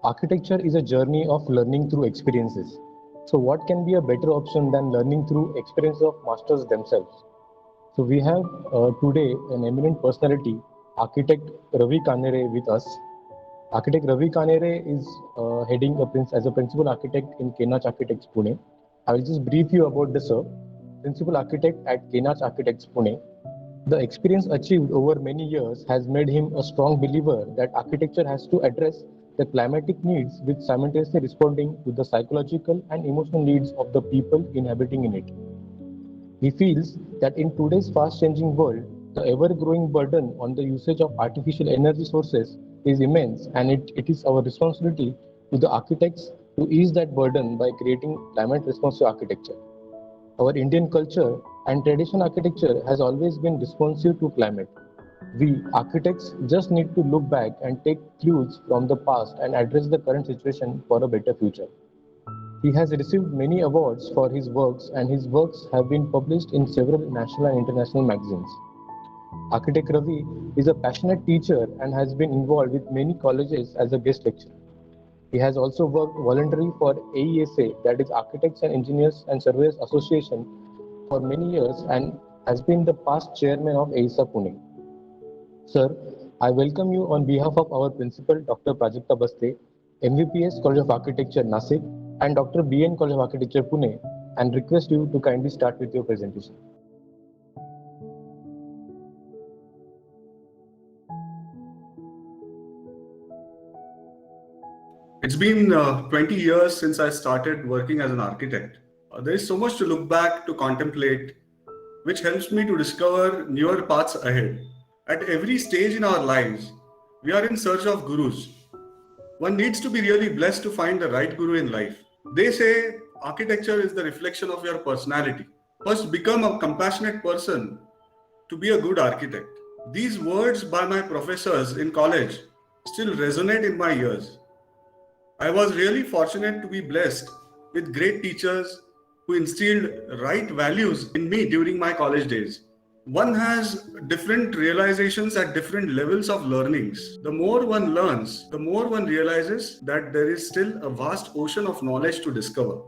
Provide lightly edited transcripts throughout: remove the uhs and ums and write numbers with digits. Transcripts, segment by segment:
Architecture is a journey of learning through experiences. So, what can be a better option than learning through experience of masters themselves? So, we have today an eminent personality, architect Ravi Kanhere, with us. Architect Ravi Kanhere is heading as a principal architect in Kenach Architects Pune. I will just brief you about the sir. Principal architect at Kenach Architects Pune. The experience achieved over many years has made him a strong believer that architecture has to address the climatic needs with simultaneously responding to the psychological and emotional needs of the people inhabiting in it. He feels that in today's fast changing world, the ever growing burden on the usage of artificial energy sources is immense, and it is our responsibility to the architects to ease that burden by creating climate responsive architecture. Our Indian culture and traditional architecture has always been responsive to climate. We architects just need to look back and take clues from the past and address the current situation for a better future. He has received many awards for his works, and his works have been published in several national and international magazines. Architect Ravi is a passionate teacher and has been involved with many colleges as a guest lecturer. He has also worked voluntarily for AESA, that is Architects and Engineers and Surveyors Association, for many years and has been the past chairman of AESA Pune. Sir, I welcome you on behalf of our principal, Dr. Prajakta Baste, MVPS College of Architecture, Nasik, and Dr. BN College of Architecture, Pune, and request you to kindly start with your presentation. It's been 20 years since I started working as an architect. There is so much to look back, to contemplate, which helps me to discover newer paths ahead. At every stage in our lives, we are in search of gurus. One needs to be really blessed to find the right guru in life. They say architecture is the reflection of your personality. First, become a compassionate person to be a good architect. These words by my professors in college still resonate in my ears. I was really fortunate to be blessed with great teachers who instilled right values in me during my college days. One has different realizations at different levels of learnings. The more one learns, the more one realizes that there is still a vast ocean of knowledge to discover.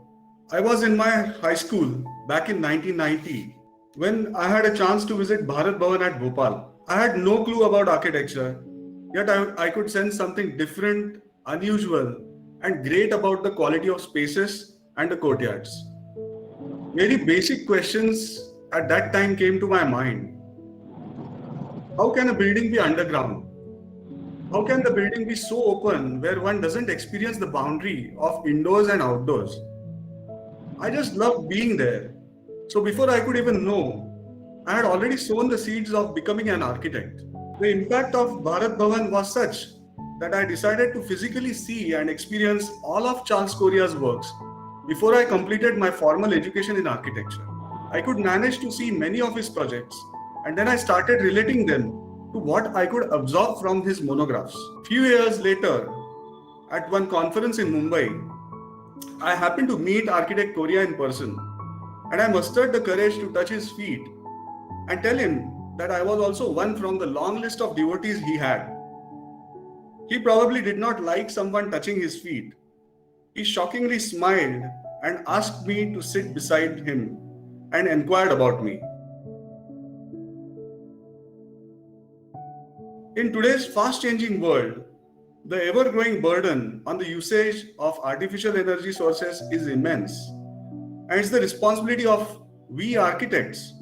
I was in my high school back in 1990 when I had a chance to visit Bharat Bhavan at Bhopal. I had no clue about architecture, yet I could sense something different, unusual, and great about the quality of spaces and the courtyards. Very basic questions at that time came to my mind. How can a building be underground? How can the building be so open where one doesn't experience the boundary of indoors and outdoors? I just loved being there. So before I could even know, I had already sown the seeds of becoming an architect. The impact of Bharat Bhavan was such that I decided to physically see and experience all of Charles Correa's works before I completed my formal education in architecture. I could manage to see many of his projects, and then I started relating them to what I could absorb from his monographs. Few years later, at one conference in Mumbai, I happened to meet architect Correa in person, and I mustered the courage to touch his feet and tell him that I was also one from the long list of devotees he had. He probably did not like someone touching his feet. He shockingly smiled and asked me to sit beside him and inquired about me. In today's fast-changing world, the ever-growing burden on the usage of artificial energy sources is immense. And it's the responsibility of we architects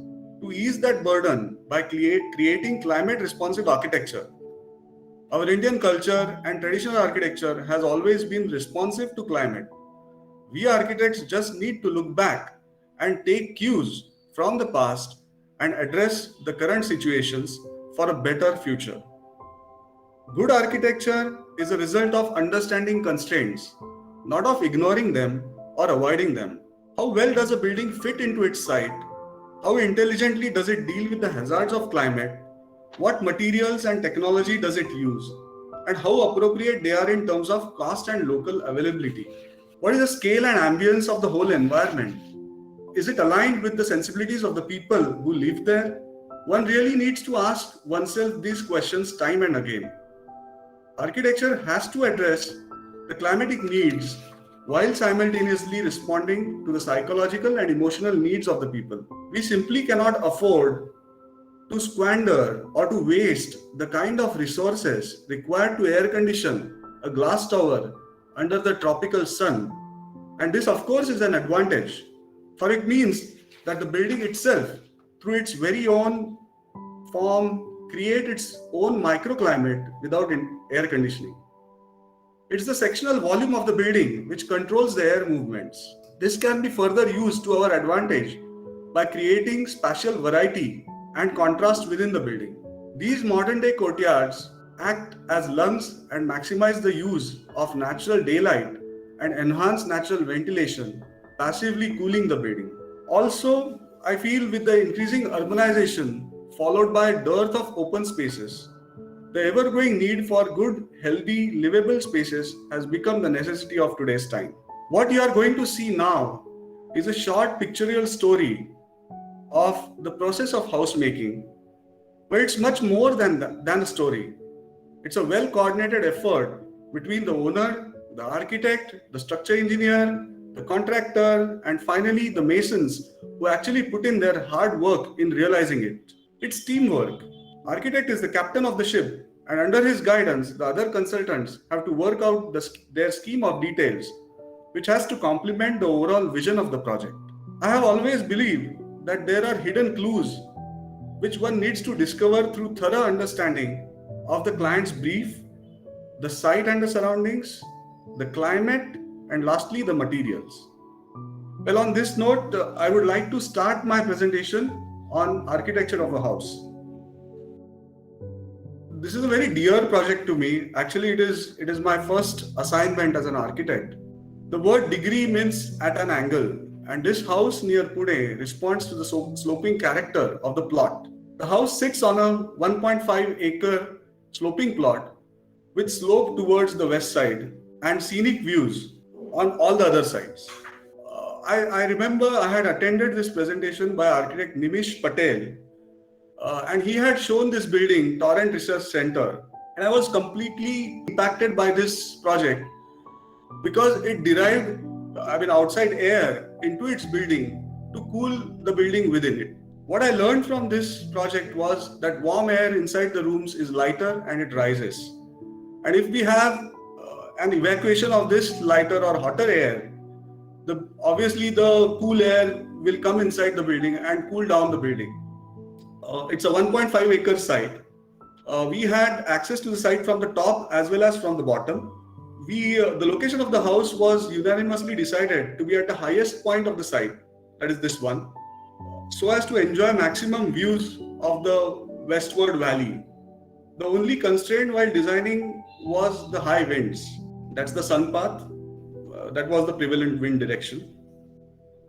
to ease that burden by creating climate-responsive architecture. Our Indian culture and traditional architecture has always been responsive to climate. We architects just need to look back and take cues from the past and address the current situations for a better future. Good architecture is a result of understanding constraints, not of ignoring them or avoiding them. How well does a building fit into its site? How intelligently does it deal with the hazards of climate? What materials and technology does it use? And how appropriate they are in terms of cost and local availability? What is the scale and ambience of the whole environment? Is it aligned with the sensibilities of the people who live there? One really needs to ask oneself these questions time and again. Architecture has to address the climatic needs while simultaneously responding to the psychological and emotional needs of the people. We simply cannot afford to squander or to waste the kind of resources required to air condition a glass tower under the tropical sun. And this, of course, is an advantage, for it means that the building itself, through its very own form, create its own microclimate without air conditioning. It's the sectional volume of the building which controls the air movements. This can be further used to our advantage by creating spatial variety and contrast within the building. These modern day courtyards act as lungs and maximize the use of natural daylight and enhance natural ventilation, passively cooling the building. Also, I feel with the increasing urbanization followed by a dearth of open spaces, the ever-growing need for good, healthy, livable spaces has become the necessity of today's time. What you are going to see now is a short pictorial story of the process of housemaking, but it's much more than a story. It's a well-coordinated effort between the owner, the architect, the structure engineer, the contractor, and finally the masons who actually put in their hard work in realizing it. It's teamwork. Architect is the captain of the ship, and under his guidance, the other consultants have to work out their scheme of details, which has to complement the overall vision of the project. I have always believed that there are hidden clues which one needs to discover through thorough understanding of the client's brief, the site and the surroundings, the climate, and lastly the materials. Well, on this note, I would like to start my presentation on architecture of a house. This is a very dear project to me. Actually, it is my first assignment as an architect. The word degree means at an angle, and this house near Pune responds to the sloping character of the plot. The house sits on a 1.5 acre sloping plot with slope towards the west side and scenic views on all the other sides. I remember I had attended this presentation by architect Nimish Patel, and he had shown this building, Torrent Research Center, and I was completely impacted by this project because it derived, outside air into its building to cool the building within it. What I learned from this project was that warm air inside the rooms is lighter and it rises. And if we have an evacuation of this lighter or hotter air, obviously the cool air will come inside the building and cool down the building. It's a 1.5 acre site. We had access to the site from the top as well as from the bottom. The location of the house was unanimously decided to be at the highest point of the site, that is this one, so as to enjoy maximum views of the westward valley. The only constraint while designing was the high winds. That's the sun path. That was the prevalent wind direction.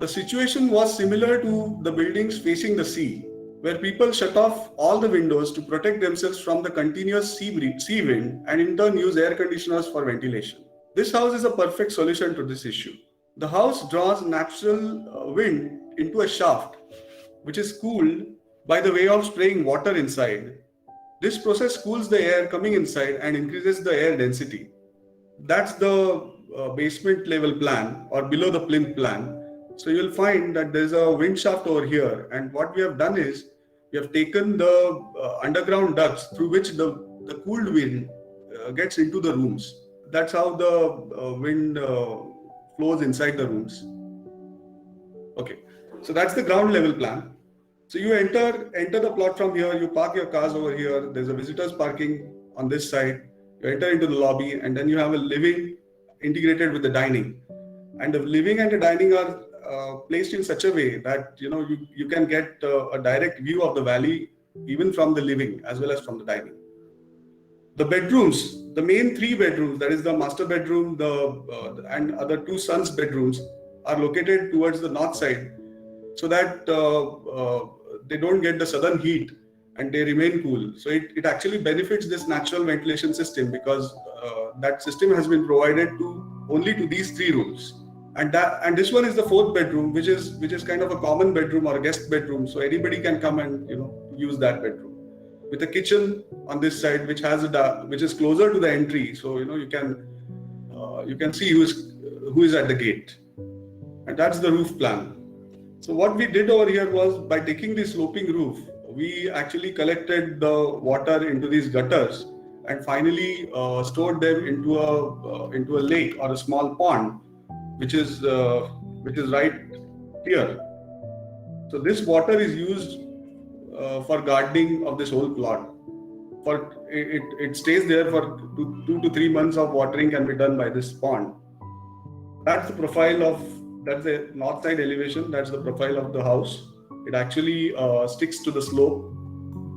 The situation was similar to the buildings facing the sea, where people shut off all the windows to protect themselves from the continuous sea wind and in turn use air conditioners for ventilation. This house is a perfect solution to this issue. The house draws natural wind into a shaft, which is cooled by the way of spraying water inside. This process cools the air coming inside and increases the air density. That's the basement level plan or below the plinth plan. So you'll find that there's a wind shaft over here, and what we have done is we have taken the underground ducts through which the cooled wind gets into the rooms. That's how the wind flows inside the rooms. Okay, so that's the ground level plan. So you enter the plot from here, you park your cars over here, there's a visitors parking on this side, you enter into the lobby, and then you have a living integrated with the dining. And the living and the dining are placed in such a way that you can get a direct view of the valley even from the living as well as from the dining. The bedrooms, the main 3 bedrooms, that is the master bedroom, and other 2 sons' bedrooms, are located towards the north side so that they don't get the southern heat and they remain cool. So it actually benefits this natural ventilation system because that system has been provided only to these 3 rooms. And this one is the 4th bedroom, which is kind of a common bedroom or a guest bedroom, so anybody can come and use that bedroom, with a kitchen on this side which is closer to the entry, so you can you can see who is at the gate, and that's the roof plan. So what we did over here was, by taking the sloping roof, we actually collected the water into these gutters and finally stored them into a lake or a small pond, which is right here. So this water is used for gardening of this whole plot. It stays there for 2 to 3 months of watering can be done by this pond. That's the profile of, that's the north side elevation. That's the profile of the house. It actually sticks to the slope.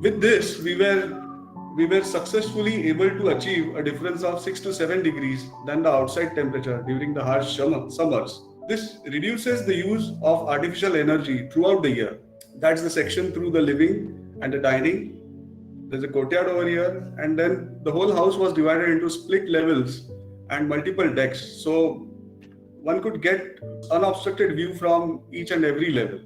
With this, we were successfully able to achieve a difference of 6 to 7 degrees than the outside temperature during the harsh summers. This reduces the use of artificial energy throughout the year. That's the section through the living and the dining. There's a courtyard over here, and then the whole house was divided into split levels and multiple decks. So one could get unobstructed view from each and every level.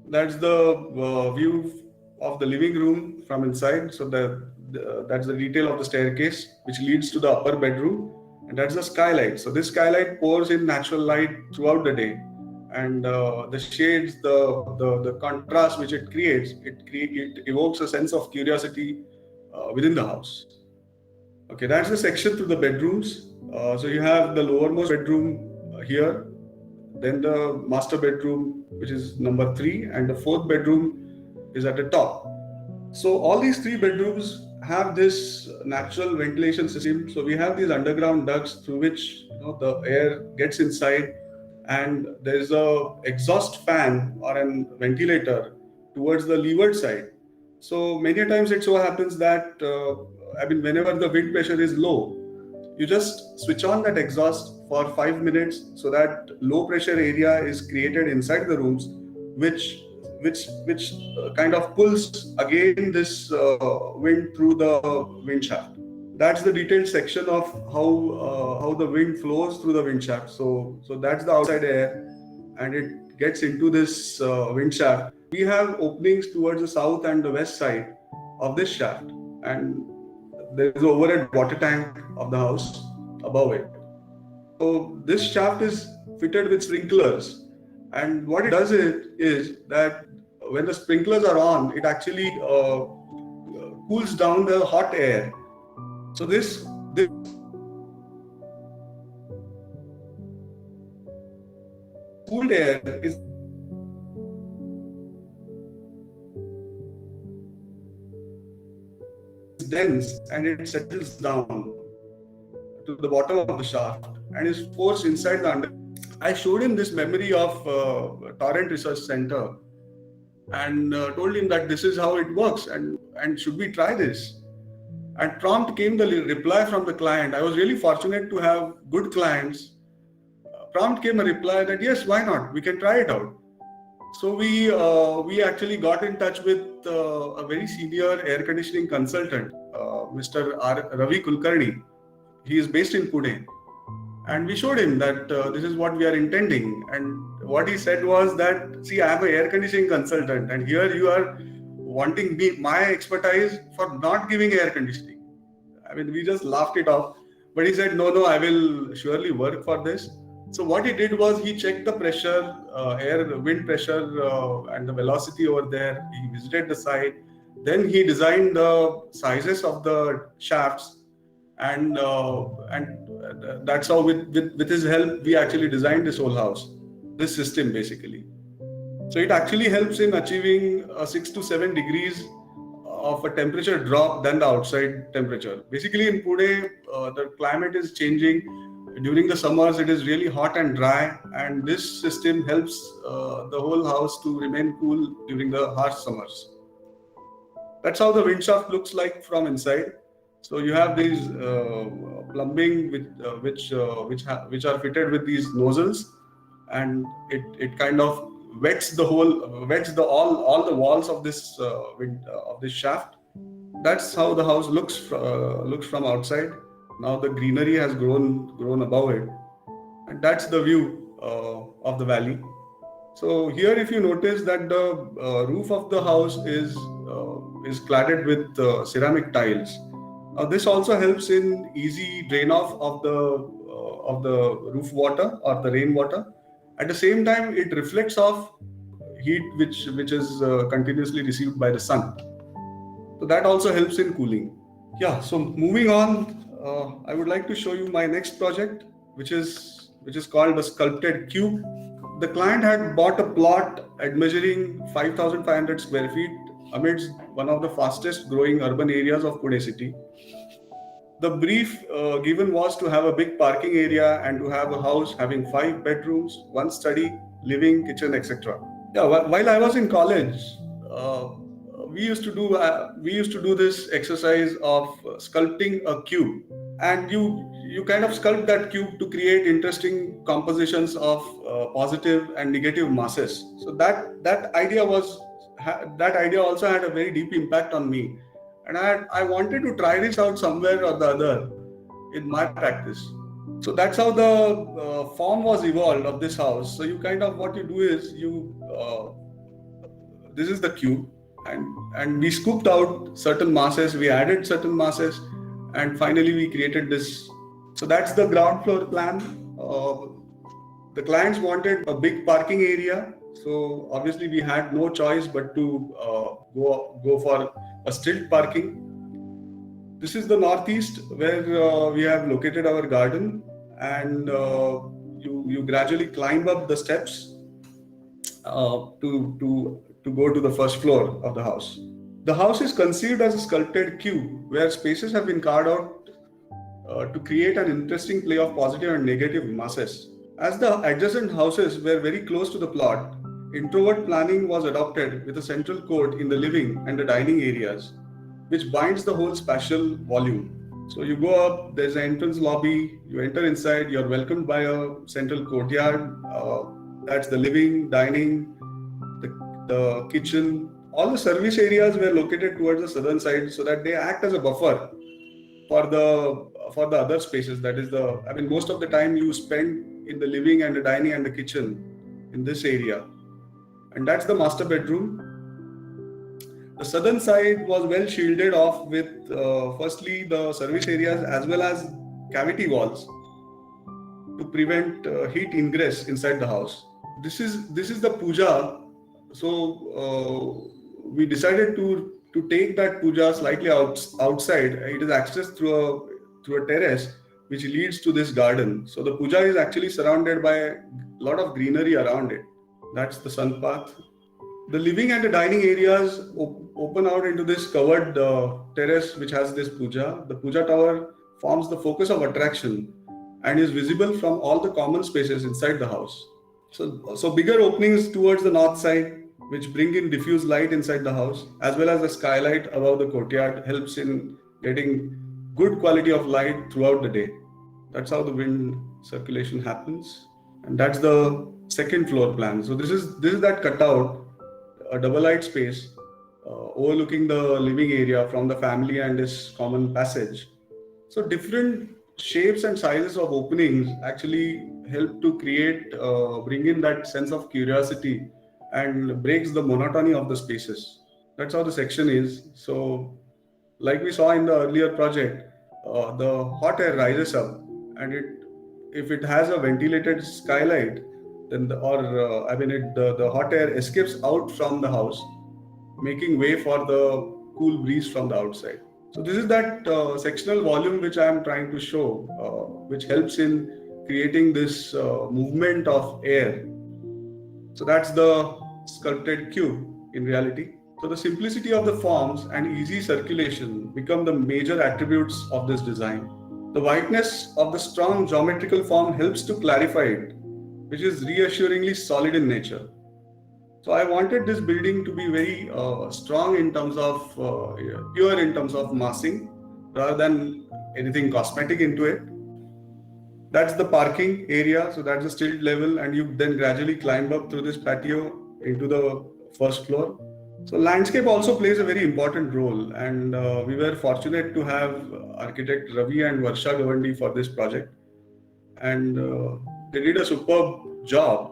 That's the view of the living room from inside. So that's the detail of the staircase which leads to the upper bedroom, and that's the skylight. So this skylight pours in natural light throughout the day, and the shades, the contrast which it creates, it evokes a sense of curiosity within the house. Okay, that's the section through the bedrooms. So you have the lowermost bedroom here, then the master bedroom, which is number 3, and the 4th bedroom is at the top. So all these 3 bedrooms have this natural ventilation system. So we have these underground ducts through which the air gets inside, and there is a exhaust fan or a ventilator towards the leeward side. So many times it so happens that whenever the wind pressure is low, you just switch on that exhaust for 5 minutes so that low pressure area is created inside the rooms, which kind of pulls again this wind through the wind shaft. That's the detailed section of how the wind flows through the wind shaft. So that's the outside air, and it gets into this wind shaft. We have openings towards the south and the west side of this shaft, and there is an overhead water tank of the house above it. So this shaft is fitted with sprinklers, and what it does is that when the sprinklers are on, it actually cools down the hot air. So this cooled air is dense, and it settles down to the bottom of the shaft and is forced inside the under. I showed him this memory of Torrent Research Center and told him that this is how it works, and should we try this? And prompt came the reply from the client. I was really fortunate to have good clients. Prompt came a reply that yes, why not? We can try it out. So we actually got in touch with a very senior air conditioning consultant, Mr. Ravi Kanhere. He is based in Pune, and we showed him that this is what we are intending. And what he said was that, see, I am an air conditioning consultant, and here you are wanting my expertise for not giving air conditioning. I mean, we just laughed it off. But he said, no, I will surely work for this. So what he did was he checked the pressure, wind pressure, and the velocity over there. He visited the site. Then he designed the sizes of the shafts, and that's how with his help we actually designed this whole house, this system basically. So it actually helps in achieving 6 to 7 degrees of a temperature drop than the outside temperature. Basically in Pune, the climate is changing. During the summers, it is really hot and dry, and this system helps the whole house to remain cool during the harsh summers. That's how the wind shaft looks like from inside. So you have these plumbing which are fitted with these nozzles, and it kind of wets all the walls of this shaft. That's how the house looks from outside. Now the greenery has grown above it, and that's the view of the valley. So here, if you notice that the roof of the house is cladded with ceramic tiles. This also helps in easy drain off roof water or the rainwater. At the same time, it reflects off heat which is continuously received by the sun. So that also helps in cooling. Yeah. So moving on, I would like to show you my next project, which is called a sculpted cube. The client had bought a plot at measuring 5,500 square feet amidst one of the fastest growing urban areas of Pune city. The brief given was to have a big parking area and to have a house having 5 bedrooms, one study, living, kitchen, etc. Yeah, while I was in college, uh, we used to do this exercise of sculpting a cube, and you kind of sculpt that cube to create interesting compositions of positive and negative masses. So that idea also had a very deep impact on me, and I wanted to try this out somewhere or the other in my practice. So that's how the form was evolved of this house. So you kind of, what you do is this is the cube, and we scooped out certain masses, we added certain masses, and finally we created this. So that's the ground floor plan. The clients wanted a big parking area, so obviously we had no choice but to go for a stilt parking. This is the northeast where we have located our garden, and you gradually climb up the steps to go to the first floor of the house. The house is conceived as a sculpted cube where spaces have been carved out to create an interesting play of positive and negative masses. As the adjacent houses were very close to the plot, introvert planning was adopted with a central court in the living and the dining areas, which binds the whole spatial volume. So you go up, there's an entrance lobby, you enter inside, you're welcomed by a central courtyard. That's the living, dining, the kitchen. All the service areas were located towards the southern side so that they act as a buffer for the other spaces. That is most of the time you spend in the living and the dining and the kitchen in this area. And that's the master bedroom. The southern side was well shielded off with firstly the service areas as well as cavity walls to prevent heat ingress inside the house. This is the puja. So we decided to take that puja slightly outside. It is accessed through a terrace which leads to this garden. So the puja is actually surrounded by a lot of greenery around it. That's the sun path. The living and the dining areas open out into this covered terrace which has this puja. The puja tower forms the focus of attraction and is visible from all the common spaces inside the house. So bigger openings towards the north side, which bring in diffuse light inside the house, as well as the skylight above the courtyard, helps in getting good quality of light throughout the day. That's how the wind circulation happens. And that's the second floor plan. So this is that cutout, a double light space overlooking the living area from the family and this common passage. So different shapes and sizes of openings actually help to bring in that sense of curiosity and breaks the monotony of the spaces. That's how the section is. So like we saw in the earlier project, the hot air rises up, and if it has a ventilated skylight, then the hot air escapes out from the house, making way for the cool breeze from the outside. So this is that sectional volume which I am trying to show, which helps in creating this movement of air. So that's the sculpted cube in reality. So the simplicity of the forms and easy circulation become the major attributes of this design. The whiteness of the strong geometrical form helps to clarify it, which is reassuringly solid in nature. So I wanted this building to be very strong in terms of pure in terms of massing rather than anything cosmetic into it. That's the parking area. So that's the stilt level, and you then gradually climb up through this patio into the first floor. So landscape also plays a very important role, and we were fortunate to have architect Ravi and Varsha Gavandi for this project, and they did a superb job.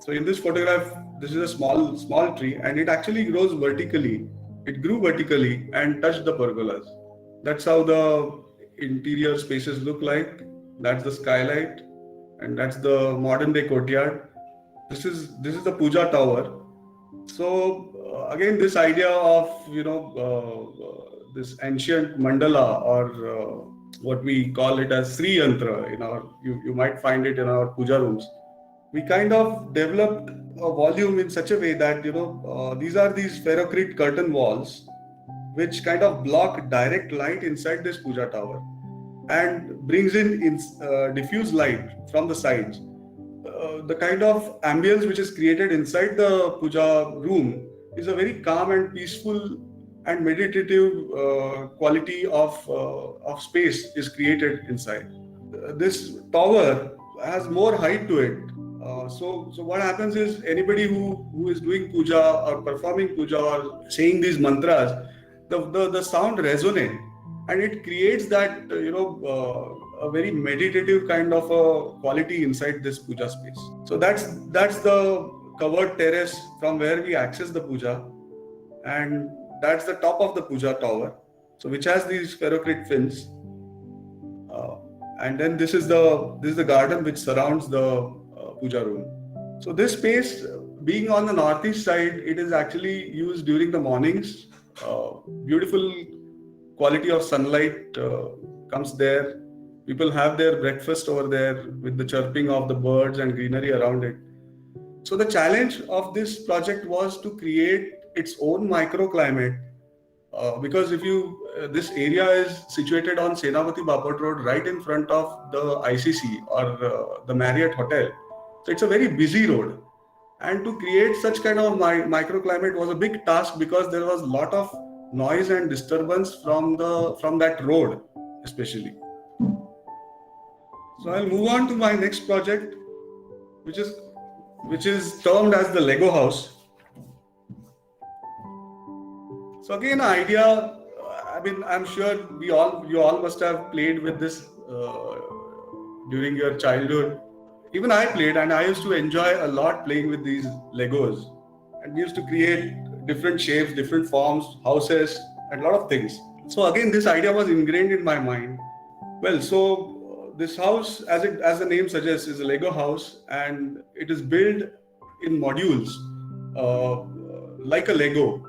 So in this photograph, this is a small tree, and it actually grows vertically. It grew vertically and touched the pergolas. That's how the interior spaces look like. that's the skylight, and that's the modern day courtyard. This is the puja tower. So again, this idea of this ancient mandala, or what we call it as Sri Yantra, you might find it in our puja rooms. We kind of developed a volume in such a way that these are these ferrocrete curtain walls which kind of block direct light inside this puja tower and brings in diffuse light from the sides. The kind of ambience which is created inside the puja room is a very calm and peaceful and meditative quality of space is created inside. This tower has more height to it. So what happens is, anybody who is doing puja or performing puja or saying these mantras, the sound resonate, and it creates that a very meditative kind of a quality inside this puja space. So that's the covered terrace from where we access the puja, and that's the top of the puja tower, so which has these ferrocrete fins. And then this is the garden which surrounds the puja room. So this space, being on the northeast side, it is actually used during the mornings. Beautiful quality of sunlight comes there. People have their breakfast over there with the chirping of the birds and greenery around it. So the challenge of this project was to create its own microclimate, because this area is situated on Senapati Bapat Road, right in front of the ICC, or the Marriott Hotel. So it's a very busy road, and to create such kind of microclimate was a big task, because there was a lot of noise and disturbance from that road especially. So I'll move on to my next project, which is termed as the Lego house. So again, an idea. I mean, I'm sure you all must have played with this during your childhood. Even I played, and I used to enjoy a lot playing with these Legos. And we used to create different shapes, different forms, houses, and a lot of things. So again, this idea was ingrained in my mind. Well, so this house, as the name suggests, is a Lego house, and it is built in modules, like a Lego,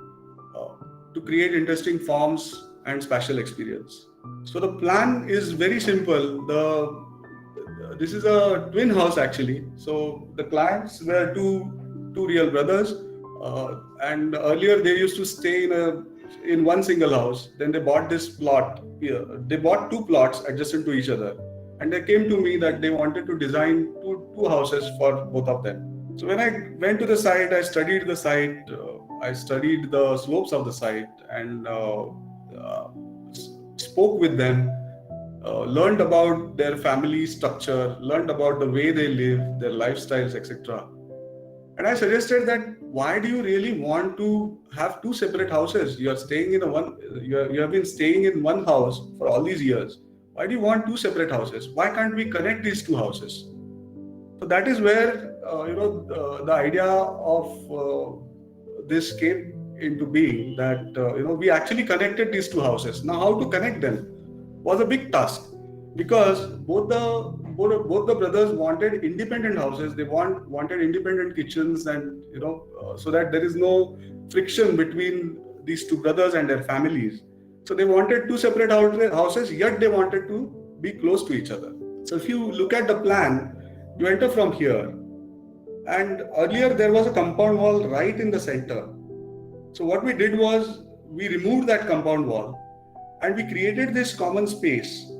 to create interesting forms and spatial experience. So the plan is very simple. This is a twin house actually. So the clients were two real brothers, and earlier they used to stay in one single house. Then they bought this plot. They bought two plots adjacent to each other, and they came to me that they wanted to design two houses for both of them. So when I went to the site, I studied the site. I studied the slopes of the site, and spoke with them. Learned about their family structure, learned about the way they live, their lifestyles, etc. And I suggested that, why do you really want to have two separate houses? You have been staying in one house for all these years. Why do you want two separate houses? Why can't we connect these two houses? So that is where the idea of this came into being. That we actually connected these two houses. Now, how to connect them was a big task, because both the brothers wanted independent houses. They wanted independent kitchens, and so that there is no friction between these two brothers and their families. So they wanted two separate houses, yet they wanted to be close to each other. So if you look at the plan, you enter from here, and earlier there was a compound wall right in the center. So what we did was, we removed that compound wall, and we created this common space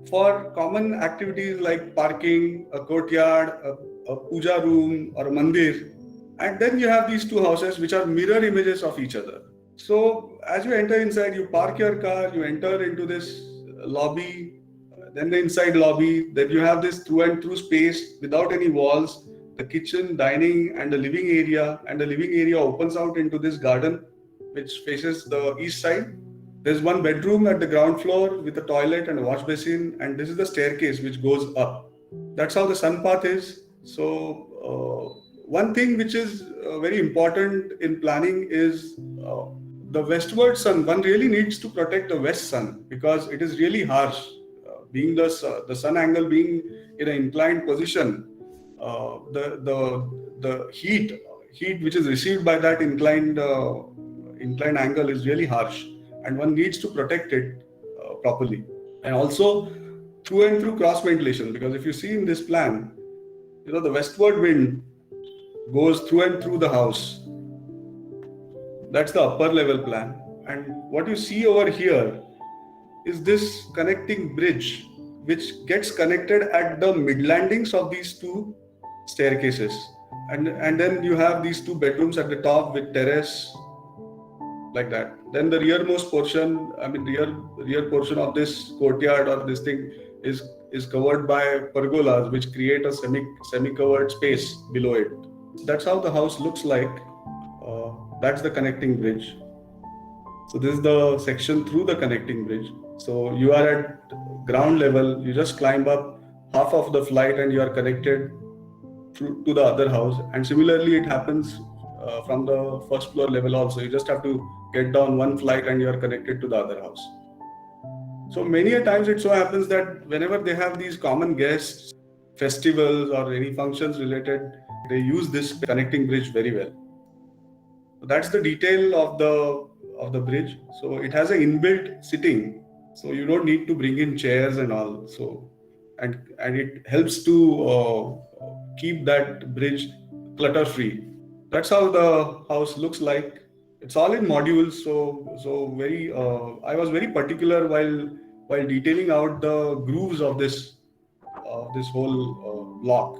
for common activities like parking, a courtyard, a puja room, or a mandir. And then you have these two houses which are mirror images of each other. So as you enter inside, you park your car, you enter into this lobby, then the inside lobby, then you have this through and through space without any walls, the kitchen, dining, and the living area. And the living area opens out into this garden which faces the east side. There's one bedroom at the ground floor with a toilet and a wash basin, and this is the staircase which goes up. That's how the sun path is. So one thing which is very important in planning is the westward sun. One really needs to protect the west sun, because it is really harsh. being the sun angle being in an inclined position, the heat which is received by that inclined angle is really harsh, and one needs to protect it properly. And also through and through cross ventilation, because if you see in this plan, the westward wind goes through and through the house. That's the upper level plan. And what you see over here is this connecting bridge which gets connected at the mid landings of these two staircases. And then you have these two bedrooms at the top with terrace, like that. Then the rearmost portion, rear portion of this courtyard or this thing is covered by pergolas, which create a semi-covered space below it. That's how the house looks like. That's the connecting bridge. So this is the section through the connecting bridge. So you are at ground level, you just climb up half of the flight and you are connected to the other house. And similarly, it happens from the first floor level also. You just have to get down one flight and you are connected to the other house. So many a times it so happens that whenever they have these common guests, festivals or any functions related, they use this connecting bridge very well. So that's the detail of the bridge. So it has an inbuilt sitting, so you don't need to bring in chairs and all. So and it helps to keep that bridge clutter free. That's how the house looks like. It's all in modules. So very. I was very particular while detailing out the grooves of this whole block.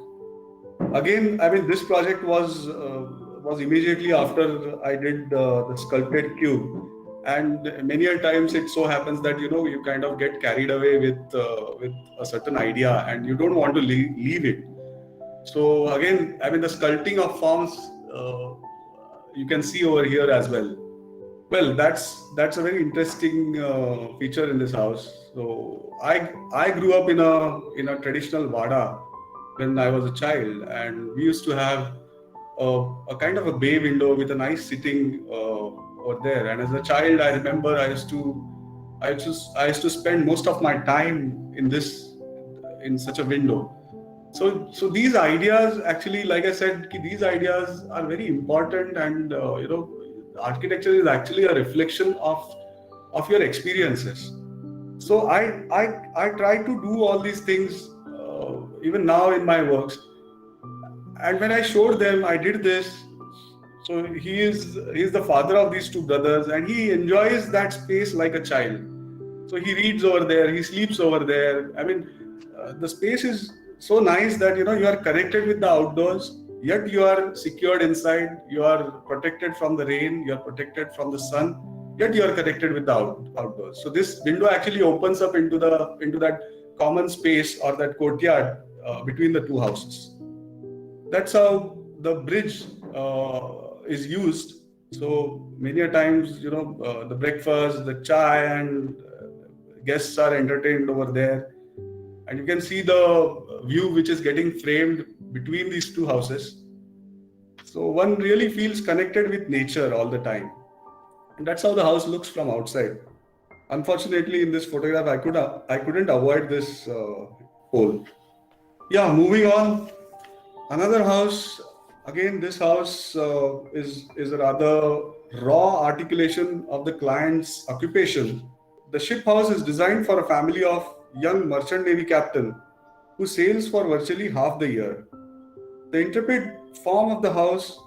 Again, this project was immediately after I did the sculpted cube, and many a times it so happens that you kind of get carried away with a certain idea and you don't want to leave it. So again, the sculpting of forms you can see over here as well. Well, that's a very interesting feature in this house. So I grew up in a traditional vada when I was a child, and we used to have a kind of a bay window with a nice sitting over there. And as a child, I remember I used to spend most of my time in such a window. So these ideas, actually, like I said, these ideas are very important, and architecture is actually a reflection of your experiences. So I try to do all these things even now in my works. And when I showed them, I did this. So he's the father of these two brothers, and he enjoys that space like a child. So he reads over there, he sleeps over there. The space is so nice that you are connected with the outdoors, yet you are secured inside. You are protected from the rain, you are protected from the sun, yet you are connected with the outdoors. So this window actually opens up into that common space or that courtyard between the two houses. That's how the bridge is used. So many a times, the breakfast, the chai, and guests are entertained over there. And you can see the view which is getting framed between these two houses. So one really feels connected with nature all the time. And that's how the house looks from outside. Unfortunately, in this photograph, I couldn't avoid this hole. Yeah, moving on. Another house. Again, this house is a rather raw articulation of the client's occupation. The ship house is designed for a family of young merchant navy captain who sails for virtually half the year. The intrepid form of the house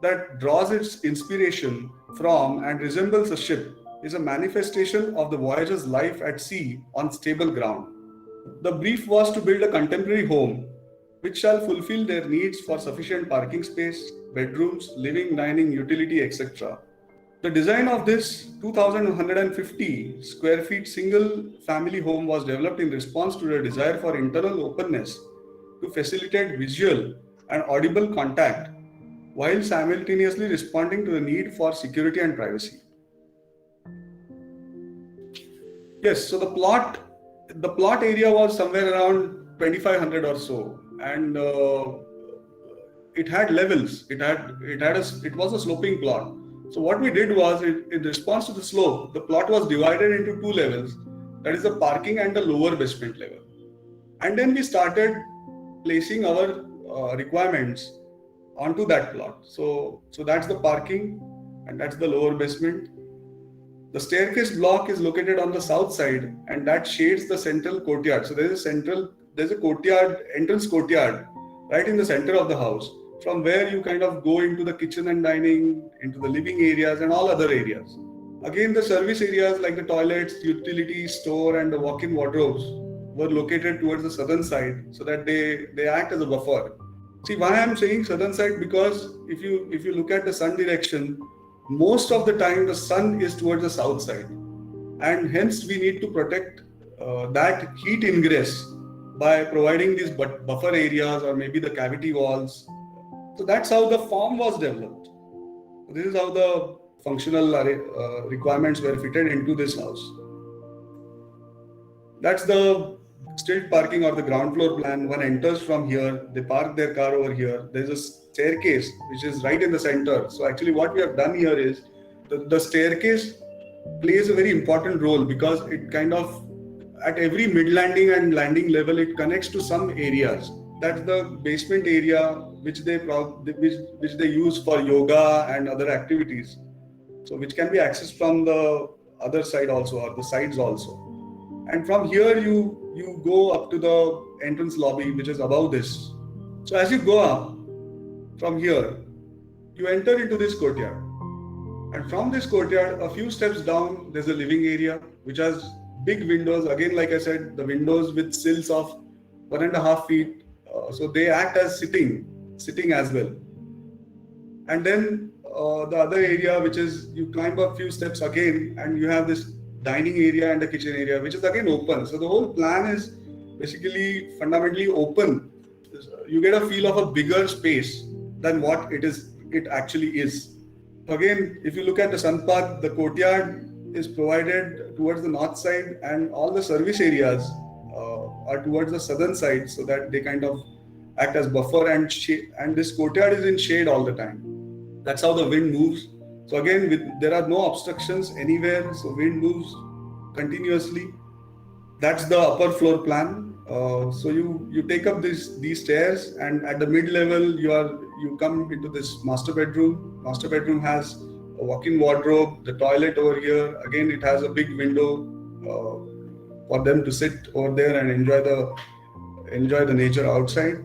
that draws its inspiration from and resembles a ship is a manifestation of the voyager's life at sea on stable ground. The brief was to build a contemporary home which shall fulfill their needs for sufficient parking space, bedrooms, living, dining, utility, etc. The design of this 2,150 square feet single family home was developed in response to the desire for internal openness to facilitate visual and audible contact while simultaneously responding to the need for security and privacy. Yes, so the plot area was somewhere around 2,500 or so, and it had levels. It was a sloping plot. So what we did was, in response to the slope, the plot was divided into two levels. That is the parking and the lower basement level. And then we started placing our requirements onto that plot. So that's the parking and that's the lower basement. The staircase block is located on the south side and that shades the central courtyard. So there's a courtyard, entrance courtyard right in the center of the house, from where you kind of go into the kitchen and dining, into the living areas and all other areas. Again, the service areas like the toilets, utility store and the walk-in wardrobes were located towards the southern side so that they act as a buffer. See why I'm saying southern side, because if you look at the sun direction, most of the time the sun is towards the south side, and hence we need to protect that heat ingress by providing these buffer areas or maybe the cavity walls. So that's how the form was developed. This is how the functional requirements were fitted into this house. That's the stilt parking or the ground floor plan. One enters from here, they park their car over here. There's a staircase which is right in the center. So actually what we have done here is the staircase plays a very important role, because it kind of, at every mid landing and landing level, it connects to some areas. That's the basement area which they use for yoga and other activities. So which can be accessed from the other side also, or the sides also. And from here you go up to the entrance lobby, which is above this. So as you go up from here, you enter into this courtyard. And from this courtyard, a few steps down, there's a living area which has big windows. Again, like I said, the windows with sills of 1.5 feet. So they act as sitting as well. And then the other area, which is, you climb up a few steps again, and you have this dining area and the kitchen area, which is again open. So the whole plan is basically fundamentally open. You get a feel of a bigger space than what it actually is. Again, if you look at the sun path, the courtyard is provided towards the north side, and all the service areas are towards the southern side, so that they kind of act as buffer and shade, and this courtyard is in shade all the time. That's how the wind moves. So again, there are no obstructions anywhere, so wind moves continuously. That's the upper floor plan. So you take up these stairs, and at the mid level you come into this master bedroom. Master bedroom has a walk-in wardrobe, the toilet over here. Again, it has a big window for them to sit over there and enjoy the nature outside.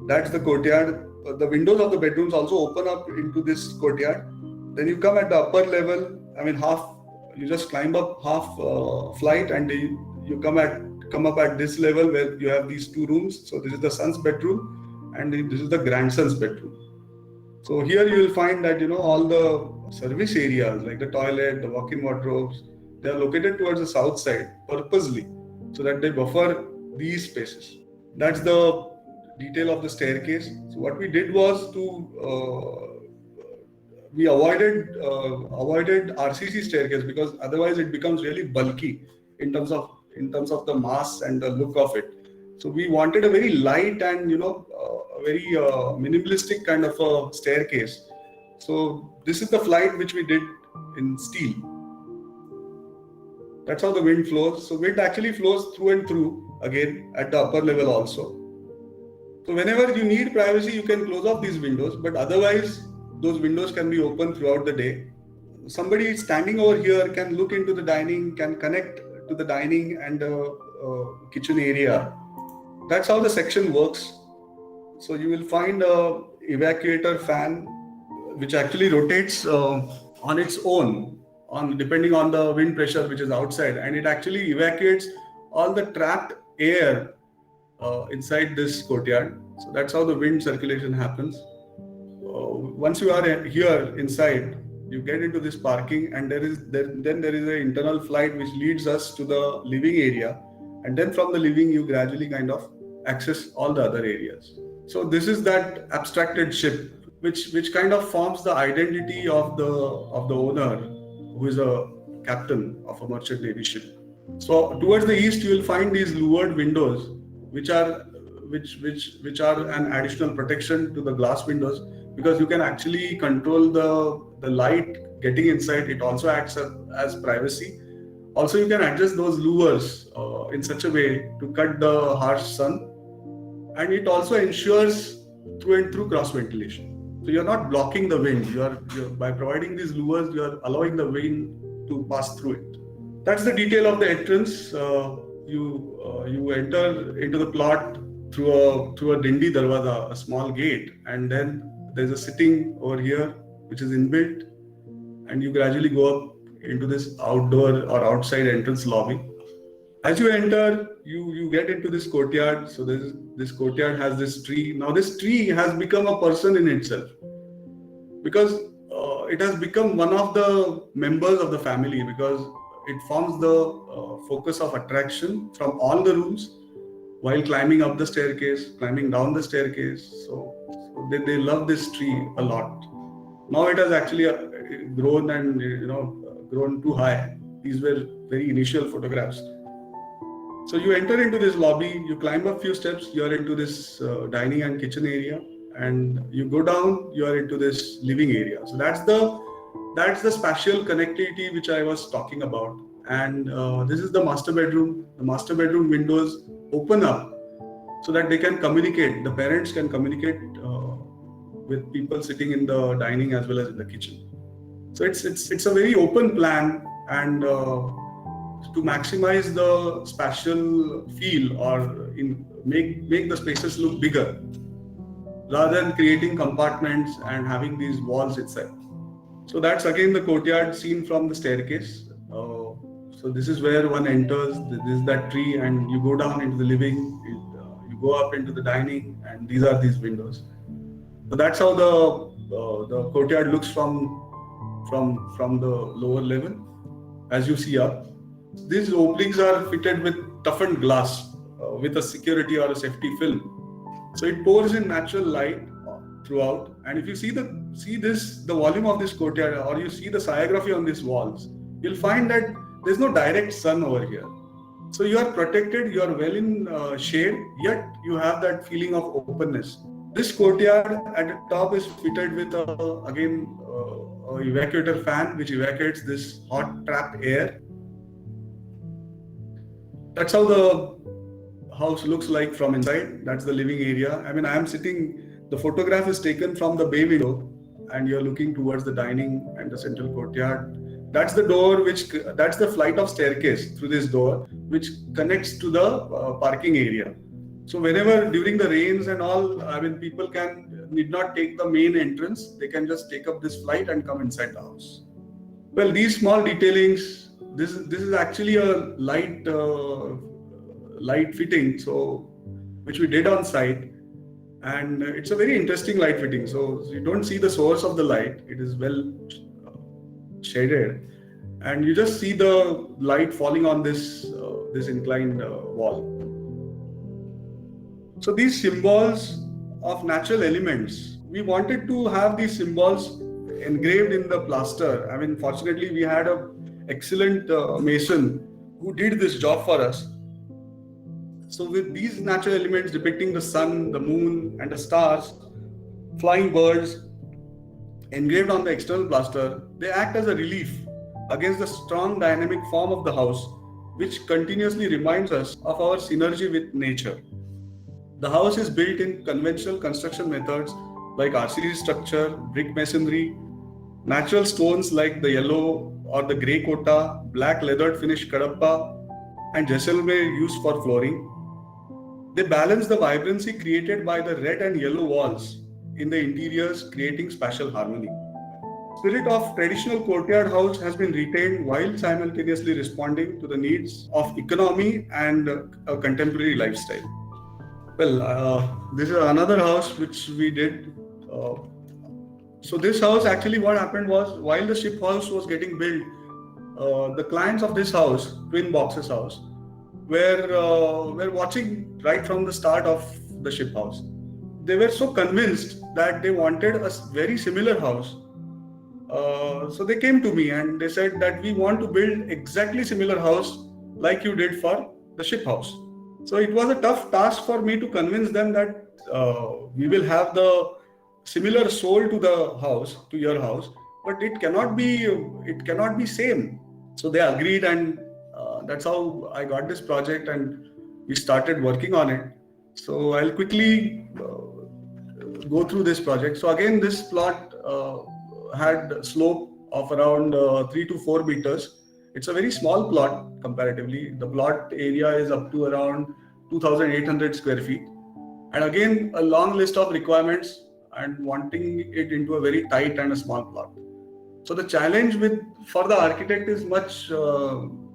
That's the courtyard. The windows of the bedrooms also open up into this courtyard. Then you come at the upper level. You just climb up half flight, and you come up at this level where you have these two rooms. So this is the son's bedroom, and this is the grandson's bedroom. So here you will find that all the service areas like the toilet, the walk-in wardrobes, they are located towards the south side purposely, so that they buffer these spaces. That's the detail of the staircase. So what we did was we avoided RCC staircase, because otherwise it becomes really bulky in terms of the mass and the look of it. So we wanted a very light and a very minimalistic kind of a staircase. So this is the flight which we did in steel. That's how the wind flows. So wind actually flows through and through again at the upper level also. So whenever you need privacy, you can close off these windows, but otherwise those windows can be open throughout the day. Somebody standing over here can look into the dining, can connect to the dining and the kitchen area. That's how the section works. So you will find a evacuator fan which actually rotates on its own, depending on the wind pressure which is outside, and it actually evacuates all the trapped air inside this courtyard. So that's how the wind circulation happens. Once you are here inside, you get into this parking, and there is an internal flight which leads us to the living area, and then from the living you gradually kind of access all the other areas. So this is that abstracted ship which kind of forms the identity of the owner, who is a captain of a merchant navy ship. So towards the east you will find these louvered windows which are an additional protection to the glass windows, because you can actually control the light getting inside. It also acts as privacy. Also, you can adjust those louvers in such a way to cut the harsh sun, and it also ensures through and through cross ventilation. So you're not blocking the wind. You're by providing these louvers, you're allowing the wind to pass through it. That's the detail of the entrance. You enter into the plot through a dindi darwaza, a small gate, and then there's a sitting over here which is inbuilt, and you gradually go up into this outdoor or outside entrance lobby. As you enter, you get into this courtyard. So this courtyard has this tree. Now this tree has become a person in itself, because it has become one of the members of the family, because it forms the focus of attraction from all the rooms while climbing up the staircase, climbing down the staircase. So they love this tree a lot. Now it has actually grown and grown too high. These were very initial photographs. So you enter into this lobby, you climb up few steps, you are into this dining and kitchen area, and you go down, you are into this living area. So that's the spatial connectivity which I was talking about. And this is the master bedroom. The master bedroom windows open up so that they can communicate. The parents can communicate with people sitting in the dining as well as in the kitchen. So it's a very open plan, and to maximize the spatial feel, or make the spaces look bigger, rather than creating compartments and having these walls itself. So that's again the courtyard seen from the staircase. So this is where one enters. This is that tree, and you go down into the living. You go up into the dining, and these are these windows. So that's how the courtyard looks from the lower level as you see up. These openings are fitted with toughened glass with a security or a safety film. So it pours in natural light throughout. And if you see the volume of this courtyard, or you see the sciography on these walls, you'll find that there's no direct sun over here. So you are protected, you are well in shade, yet you have that feeling of openness. This courtyard at the top is fitted with a evacuator fan which evacuates this hot trapped air. That's how the house looks like from inside. That's the living area. I mean, I am sitting, the photograph is taken from the bay window, and you're looking towards the dining and the central courtyard. That's the door that's the flight of staircase through this door, which connects to the parking area. So whenever during the rains and all, I mean, people need not take the main entrance. They can just take up this flight and come inside the house. Well, these small detailings, this is actually a light fitting, so which we did on site, and it's a very interesting light fitting. So you don't see the source of the light; it is well shaded, and you just see the light falling on this inclined wall. So these symbols of natural elements, we wanted to have these symbols engraved in the plaster. I mean, fortunately, we had an excellent mason who did this job for us. So with these natural elements depicting the sun, the moon, and the stars, flying birds, engraved on the external plaster, they act as a relief against the strong dynamic form of the house, which continuously reminds us of our synergy with nature. The house is built in conventional construction methods like RCC structure, brick masonry, natural stones like the yellow or the grey kota, black leathered finished kadappa, and jaisalmer used for flooring. They balance the vibrancy created by the red and yellow walls in the interiors, creating spatial harmony. Spirit of traditional courtyard house has been retained while simultaneously responding to the needs of economy and a contemporary lifestyle. Well, this is another house which we did. So this house, actually what happened was, while the ship house was getting built, the clients of this house, Twin Boxes house, were watching right from the start of the ship house. They were so convinced that they wanted a very similar house. So they came to me and they said that we want to build exactly similar house like you did for the ship house. So it was a tough task for me to convince them that we will have the similar soul to the house, to your house, but it cannot be same. So they agreed, and That's how I got this project and we started working on it. So I'll quickly go through this project. So again, this plot had a slope of around 3 to 4 meters. It's a very small plot comparatively. The plot area is up to around 2,800 square feet. And again, a long list of requirements and wanting it into a very tight and a small plot. So the challenge with for the architect is much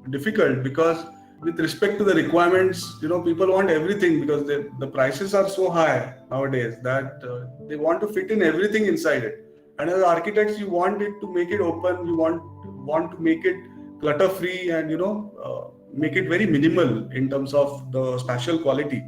difficult because with respect to the requirements, people want everything because the prices are so high nowadays that they want to fit in everything inside it. And as architects, you want it to make it open, you want to make it clutter free and make it very minimal in terms of the spatial quality.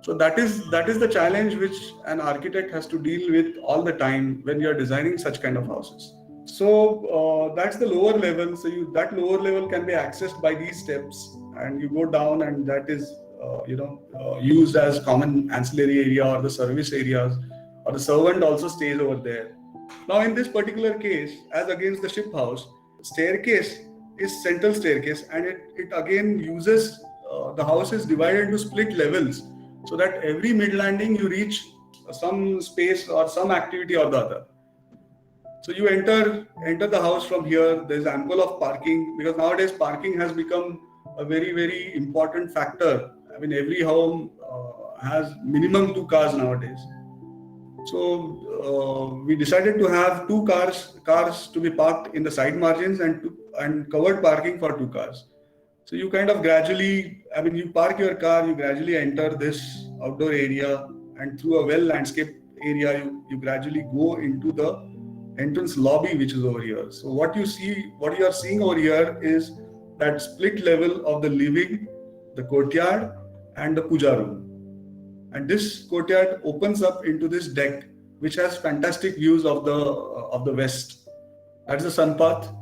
So that is the challenge which an architect has to deal with all the time when you are designing such kind of houses. So that's the lower level. So that lower level can be accessed by these steps, and you go down, and that is used as common ancillary area or the service areas, or the servant also stays over there. Now in this particular case, as against the ship house, staircase is central staircase, and it again uses the house is divided into split levels, so that every mid landing you reach some space or some activity or the other. So you enter the house from here. There's ample of parking because nowadays parking has become a very, very important factor. I mean, every home has minimum 2 cars nowadays. So we decided to have 2 cars to be parked in the side margins and covered parking for 2 cars. So you kind of gradually, you park your car, you gradually enter this outdoor area, and through a well-landscaped area, you gradually go into the entrance lobby, which is over here. So what you are seeing over here is that split level of the living, the courtyard, and the puja room. And this courtyard opens up into this deck, which has fantastic views of the west. That's the sun path.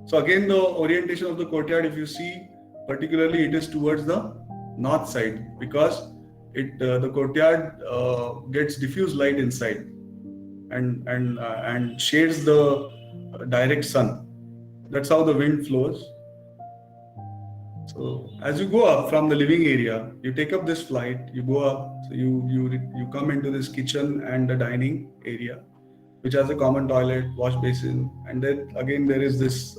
So again, the orientation of the courtyard, if you see, particularly it is towards the north side because the courtyard gets diffuse light inside and shades the direct sun. That's how the wind flows. So as you go up from the living area, you take up this flight, you go up, so you come into this kitchen and the dining area, which has a common toilet, wash basin, and then again there is this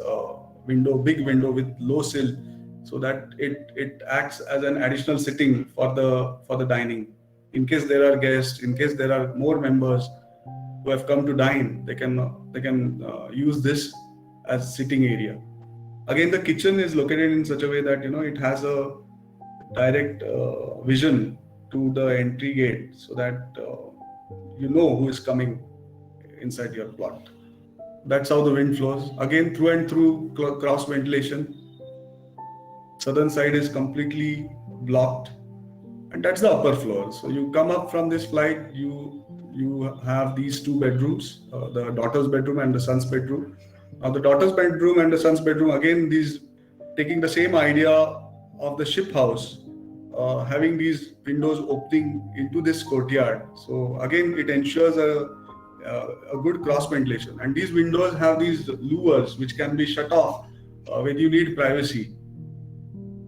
big window with low sill, so that it acts as an additional sitting for the dining. In case there are guests, in case there are more members who have come to dine, they can use this as sitting area. Again, the kitchen is located in such a way that it has a direct vision to the entry gate, so that who is coming inside your plot. That's how the wind flows. Again, through and through cross ventilation. Southern side is completely blocked, and that's the upper floor. So you come up from this flight, you have these 2 bedrooms, the daughter's bedroom and the son's bedroom. Now the daughter's bedroom and the son's bedroom, again, these taking the same idea of the ship house, having these windows opening into this courtyard. So again, it ensures a good cross ventilation. And these windows have these louvers which can be shut off when you need privacy.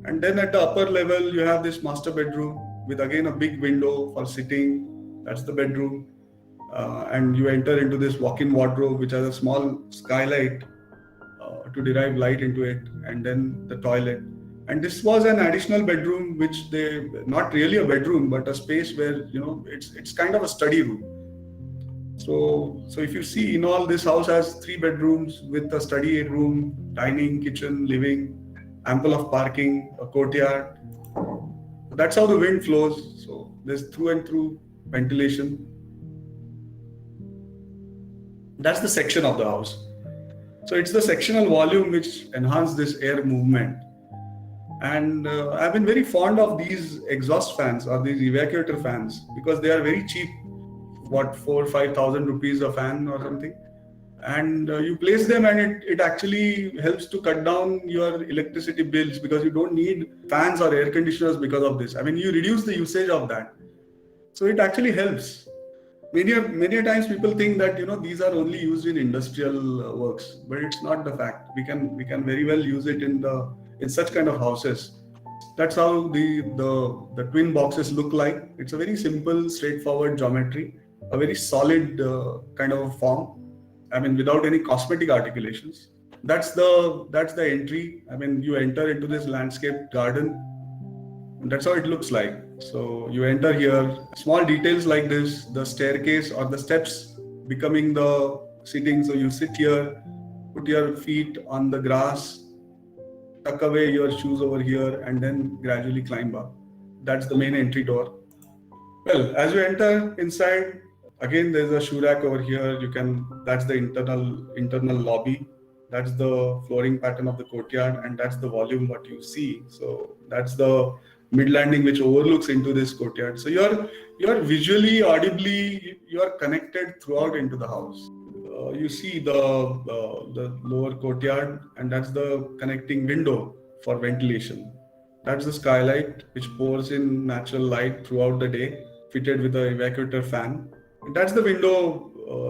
And then at the upper level, you have this master bedroom with again a big window for sitting. That's the bedroom. And you enter into this walk-in wardrobe, which has a small skylight to derive light into it, and then the toilet. And this was an additional bedroom, which not really a bedroom, but a space where it's kind of a study room. So if you see, in all, this house has 3 bedrooms with a study room, dining, kitchen, living, ample of parking, a courtyard. That's how the wind flows. So there's through and through ventilation. That's the section of the house. So it's the sectional volume which enhances this air movement. And I've been very fond of these exhaust fans or these evacuator fans because they are very cheap. 4,000-5,000 rupees a fan or something. And you place them, and it actually helps to cut down your electricity bills because you don't need fans or air conditioners because of this. You reduce the usage of that. So it actually helps. Many times people think that these are only used in industrial works, but it's not the fact. We can very well use it in the in such kind of houses. That's how the twin boxes look like. It's a very simple, straightforward geometry, a very solid kind of form. I mean, without any cosmetic articulations. That's the entry. I mean, you enter into this landscape garden, and that's how it looks like. So you enter here. Small details like this, the staircase or the steps becoming the sitting. So you sit here, put your feet on the grass, tuck away your shoes over here, and then gradually climb up. That's the main entry door. Well, as you enter inside, again there's a shoe rack over here. That's the internal lobby. That's the flooring pattern of the courtyard, and that's the volume what you see. So that's the mid landing which overlooks into this courtyard. So you're visually, audibly, you are connected throughout into the house. You see the lower courtyard, and that's the connecting window for ventilation. That's the skylight which pours in natural light throughout the day, fitted with an evacuator fan. And that's the window.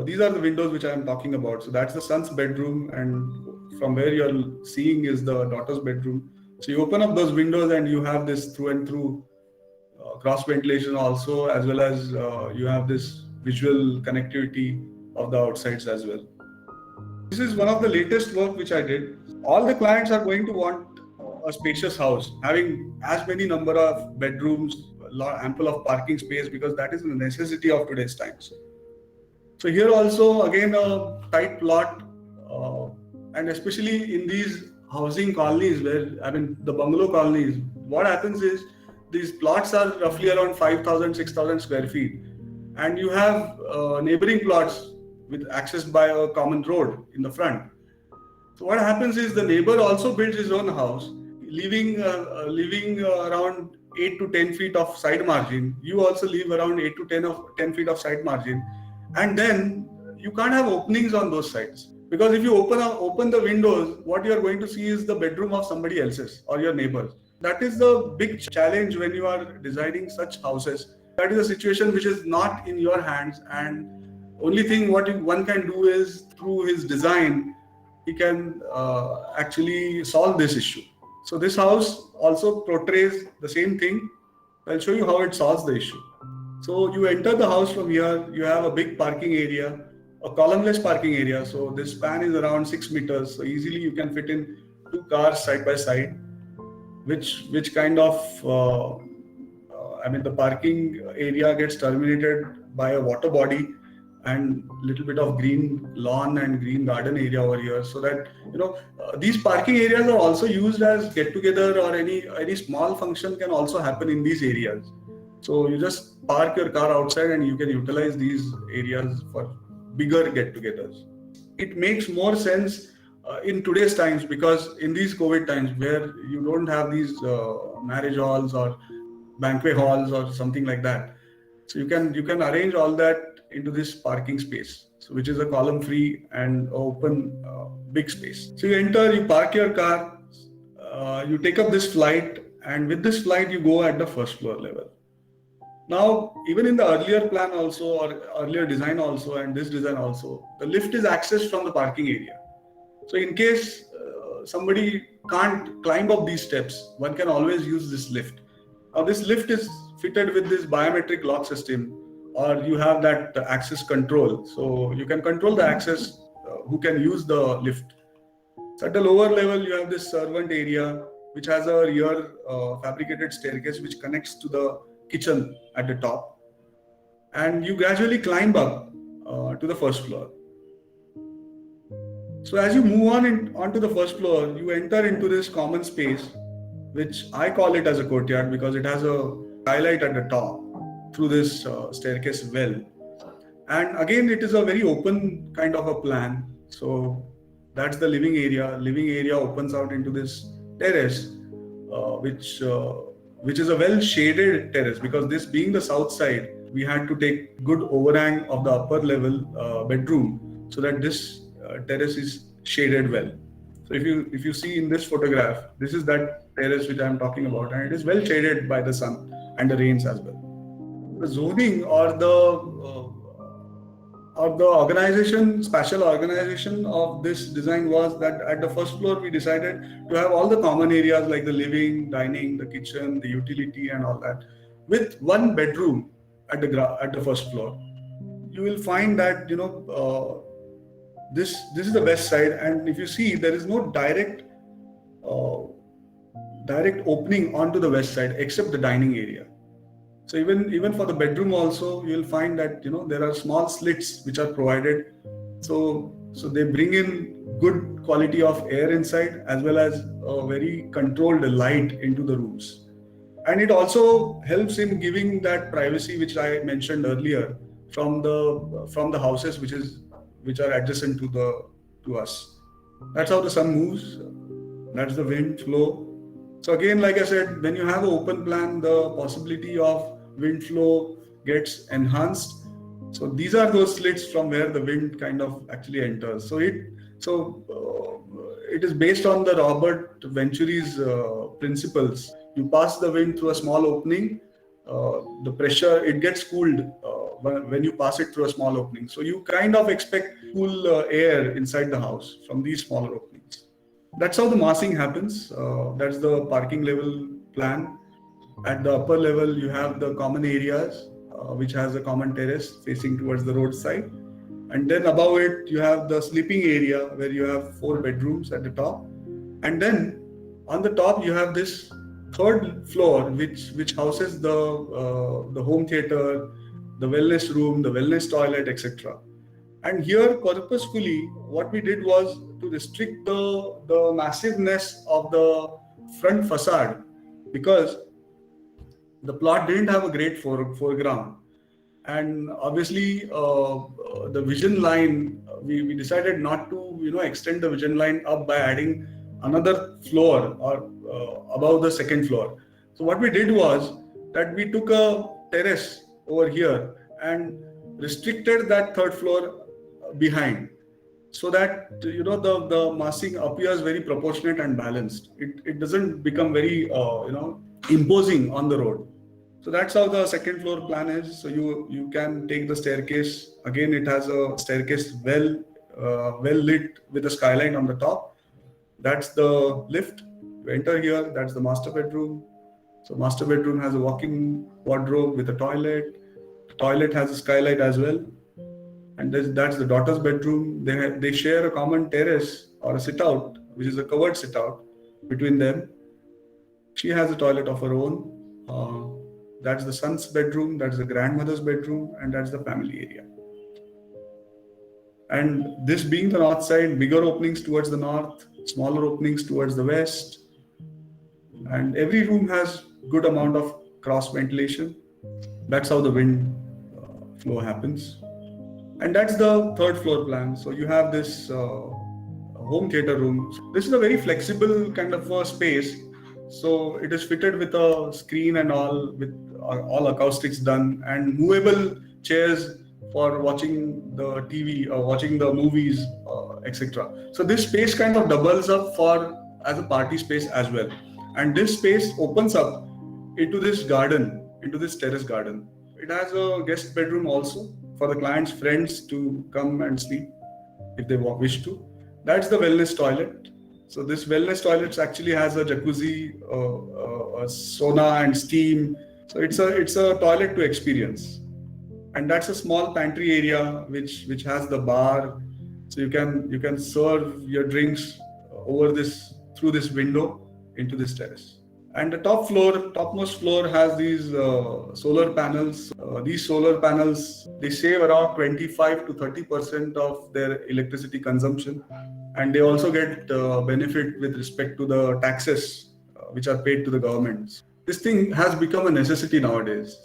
These are the windows which I am talking about. So that's the son's bedroom, and from where you're seeing is the daughter's bedroom. So you open up those windows and you have this through and through cross ventilation also, as well as you have this visual connectivity of the outsides as well. This is one of the latest work which I did. All the clients are going to want a spacious house, having as many number of bedrooms, ample of parking space, because that is a necessity of today's times. So here also again a tight plot, and especially in these housing colonies the bungalow colonies, what happens is these plots are roughly around 5,000, 6,000 square feet, and you have neighboring plots with access by a common road in the front. So what happens is the neighbor also builds his own house, leaving around 8 to 10 feet of side margin. You also leave around 8 to 10 feet of side margin, and then you can't have openings on those sides, because if you open the windows, what you are going to see is the bedroom of somebody else's or your neighbors. That is the big challenge when you are designing such houses. That is a situation which is not in your hands, and only thing one can do is through his design, he can actually solve this issue. So this house also portrays the same thing. I'll show you how it solves the issue. So you enter the house from here, you have a big parking area, a columnless parking area. So this span is around 6 meters. So easily you can fit in 2 cars side by side, which kind of, the parking area gets terminated by a water body and little bit of green lawn and green garden area over here, so that these parking areas are also used as get together, or any small function can also happen in these areas. So you just park your car outside and you can utilize these areas for bigger get-togethers. It makes more sense in today's times, because in these COVID times where you don't have these marriage halls or banquet halls or something like that, so you can arrange all that into this parking space, so which is a column free and open big space. So you enter, you park your car, you take up this flight, and with this flight you go at the first floor level. Now, even in the earlier plan also, or earlier design also, and this design also, the lift is accessed from the parking area. So in case somebody can't climb up these steps, one can always use this lift. Now this lift is fitted with this biometric lock system, or you have that access control. So you can control the access, who can use the lift. So at the lower level, you have this servant area, which has a rear fabricated staircase which connects to the kitchen at the top. And you gradually climb up to the first floor. So as you move onto the first floor, you enter into this common space, which I call it as a courtyard, because it has a skylight at the top through this staircase well. And again, it is a very open kind of a plan. So that's the living area. Living area opens out into this terrace, which is a well shaded terrace, because this being the south side, we had to take good overhang of the upper level bedroom, so that this terrace is shaded well. So if you see in this photograph, this is that terrace which I am talking about, and it is well shaded by the sun and the rains as well. The zoning or the the organization, spatial organization of this design was that at the first floor we decided to have all the common areas like the living, dining, the kitchen, the utility, and all that, with one bedroom at the first floor. You will find that this is the west side, and if you see, there is no uh, direct opening onto the west side except the dining area. So even for the bedroom also, you will find that there are small slits which are provided. So they bring in good quality of air inside as well as a very controlled light into the rooms. And it also helps in giving that privacy which I mentioned earlier from the houses which are adjacent to us. That's how the sun moves. That's the wind flow. So again, like I said, when you have an open plan, the possibility of wind flow gets enhanced. So these are those slits from where the wind kind of actually enters. It is based on the Robert Venturi's principles. You pass the wind through a small opening, the pressure it gets cooled when you pass it through a small opening. So you kind of expect cool air inside the house from these smaller openings. That's how the massing happens. That's the parking level plan. At the upper level, you have the common areas, which has a common terrace facing towards the roadside. And then above it, you have the sleeping area where you have 4 bedrooms at the top. And then on the top, you have this third floor, which houses the home theater, the wellness room, the wellness toilet, etc. And here, purposefully, what we did was to restrict the massiveness of the front facade, because the plot didn't have a great foreground. And obviously, the vision line, we decided not to extend the vision line up by adding another floor or above the second floor. So what we did was that we took a terrace over here and restricted that third floor behind, so that the massing appears very proportionate and balanced. It doesn't become very imposing on the road. So that's how the second floor plan is. So you can take the staircase. Again, it has a staircase well lit with a skylight on the top. That's the lift. You enter here. That's the master bedroom. So master bedroom has a walk-in wardrobe with a toilet. The toilet has a skylight as well. And that's the daughter's bedroom. They share a common terrace or a sit out, which is a covered sit out between them. She has a toilet of her own. That's the son's bedroom, that's the grandmother's bedroom, and that's the family area. And this being the north side, bigger openings towards the north, smaller openings towards the west, and every room has good amount of cross ventilation. That's how the wind flow happens. And that's the third floor plan. So you have this home theater room. This is a very flexible kind of a space. So it is fitted with a screen and all, with all acoustics done, and movable chairs for watching the TV or watching the movies, etc. So this space kind of doubles up as a party space as well. And this space opens up into this garden, into this terrace garden. It has a guest bedroom also for the client's friends to come and sleep if they wish to. That's the wellness toilet. So this wellness toilet actually has a jacuzzi, a sauna and steam. So it's a toilet to experience. And that's a small pantry area which has the bar. So you can serve your drinks through this window into this terrace. And the topmost floor has these solar panels. These solar panels, they save around 25 to 30% of their electricity consumption. And they also get benefit with respect to the taxes which are paid to the government. This thing has become a necessity nowadays.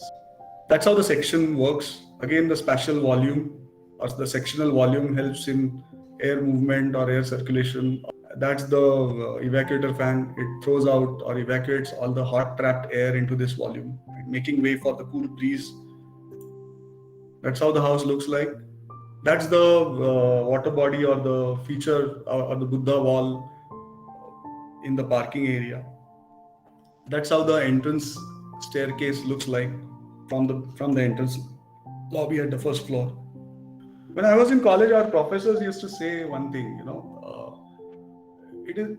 That's how the section works. Again, the spatial volume or the sectional volume helps in air movement or air circulation. That's the evacuator fan. It throws out or evacuates all the hot trapped air into this volume, making way for the cool breeze. That's how the house looks like. That's the water body or the feature or the Buddha wall in the parking area. That's how the entrance staircase looks like from the entrance lobby at the first floor. When I was in college, our professors used to say one thing, it is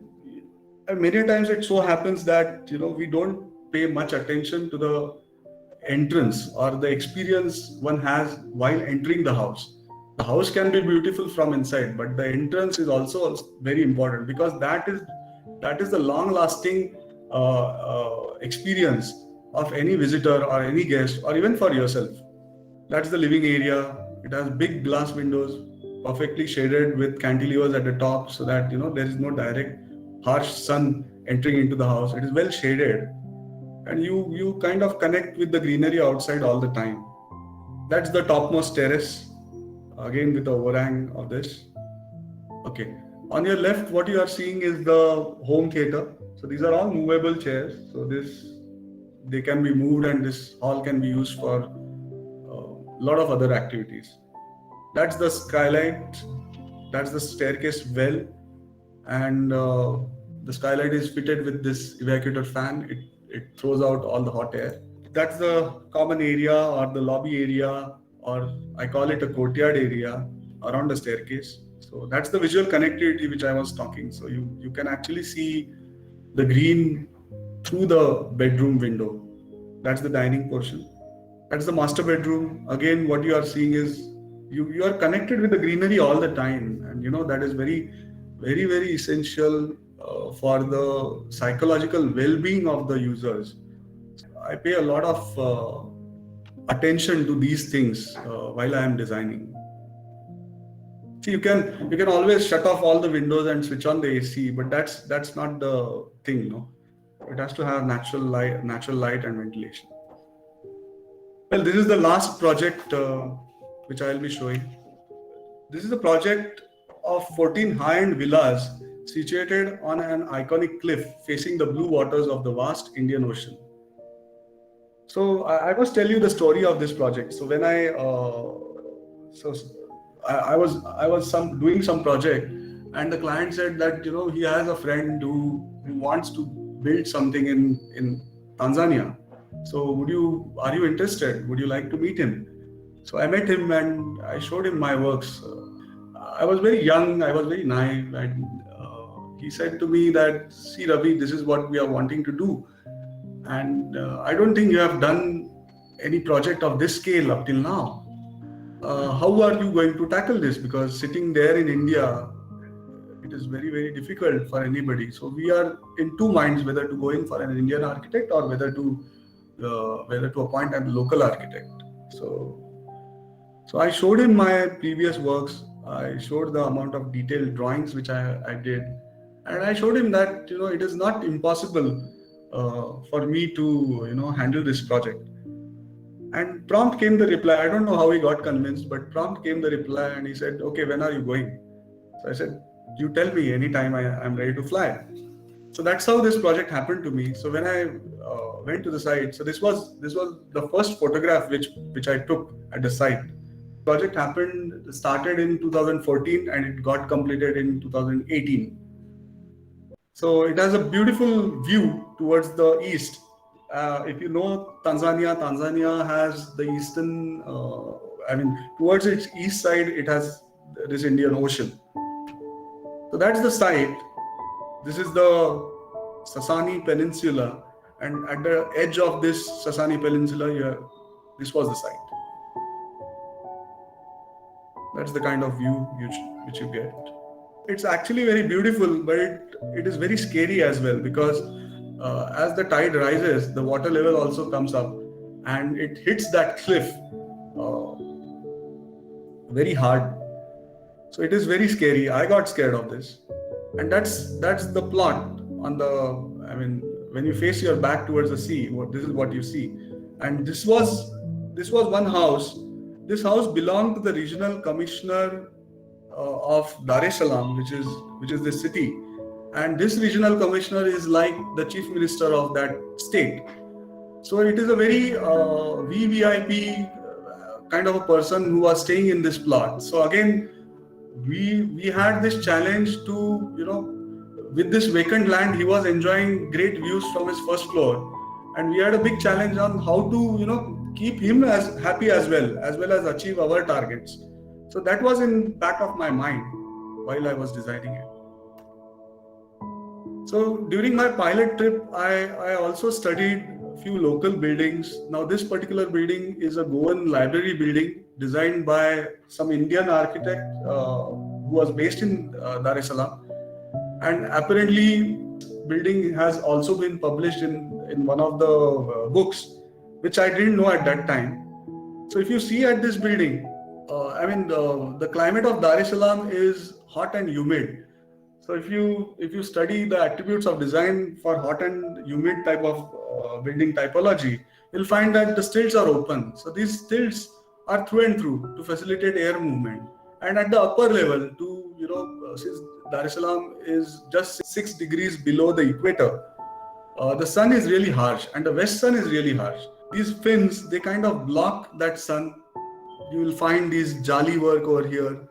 many times it so happens that we don't pay much attention to the entrance or the experience one has while entering the house. The house can be beautiful from inside, but the entrance is also very important, because that is the long lasting experience of any visitor or any guest, or even for yourself. That's the living area. It has big glass windows, perfectly shaded with cantilevers at the top, so that there is no direct harsh sun entering into the house. It is well shaded, and you kind of connect with the greenery outside all the time. That's the topmost terrace, again with the overhang of this. Okay. On your left, what you are seeing is the home theater. So these are all movable chairs. So they can be moved, and this hall can be used for a lot of other activities. That's the skylight. That's the staircase well, and the skylight is fitted with this evacuator fan. It throws out all the hot air. That's the common area or the lobby area, or I call it a courtyard area around the staircase. So that's the visual connectivity which I was talking. So you can actually see the green through the bedroom window. That's the dining portion. That's the master bedroom. Again, what you are seeing is you are connected with the greenery all the time, and that is very, very, very essential for the psychological well-being of the users. I pay a lot of attention to these things while I am designing. See, you can always shut off all the windows and switch on the AC, but that's not the thing, no. It has to have natural light and ventilation. Well, this is the last project which I will be showing. This is a project of 14 high-end villas situated on an iconic cliff facing the blue waters of the vast Indian Ocean. So I must tell you the story of this project. So when I was doing some project, and the client said that he has a friend who wants to build something in Tanzania. So are you interested? Would you like to meet him? So I met him and I showed him my works. I was very young, I was very naive, and he said to me that, see Ravi, this is what we are wanting to do. And I don't think you have done any project of this scale up till now. How are you going to tackle this? Because sitting there in India, it is very, very difficult for anybody. So we are in two minds whether to go in for an Indian architect or whether to appoint a local architect. So I showed him my previous works. I showed the amount of detailed drawings which I did, and I showed him that it is not impossible for me to handle this project. And prompt came the reply. I don't know how he got convinced, but prompt came the reply, and he said, "Okay, when are you going?" So I said, "You tell me anytime I'm ready to fly." So that's how this project happened to me. So when I went to the site, so this was the first photograph which I took at the site. Project started in 2014 and it got completed in 2018. So it has a beautiful view towards the east. If you know Tanzania has the eastern, towards its east side, it has this Indian Ocean. So that's the site. This is the Sasani Peninsula, and at the edge of this Sasani Peninsula, this was the site. That's the kind of view which you get. It's actually very beautiful, but it is very scary as well, because as the tide rises, the water level also comes up and it hits that cliff very hard. So it is very scary. I got scared of this. And that's the plot on when you face your back towards the sea, this is what you see. And this was one house. This house belonged to the regional commissioner of Dar es Salaam, which is the city, and this regional commissioner is like the chief minister of that state. So it is a very VVIP kind of a person who was staying in this plot. So again, we had this challenge to with this vacant land, he was enjoying great views from his first floor, and we had a big challenge on how to keep him as happy as well as achieve our targets. So that was in back of my mind while I was designing it. So during my pilot trip, I also studied a few local buildings. Now this particular building is a Goan library building designed by some Indian architect who was based in Dar es Salaam. And apparently building has also been published in one of the books, which I didn't know at that time. So if you see at this building, the climate of Dar es Salaam is hot and humid. So if you study the attributes of design for hot and humid type of building typology, you'll find that the stilts are open. So these stilts are through and through to facilitate air movement. And at the upper level, since Dar es Salaam is just 6 degrees below the equator, the sun is really harsh and the west sun is really harsh. These fins, they kind of block that sun. You will find these jali work over here.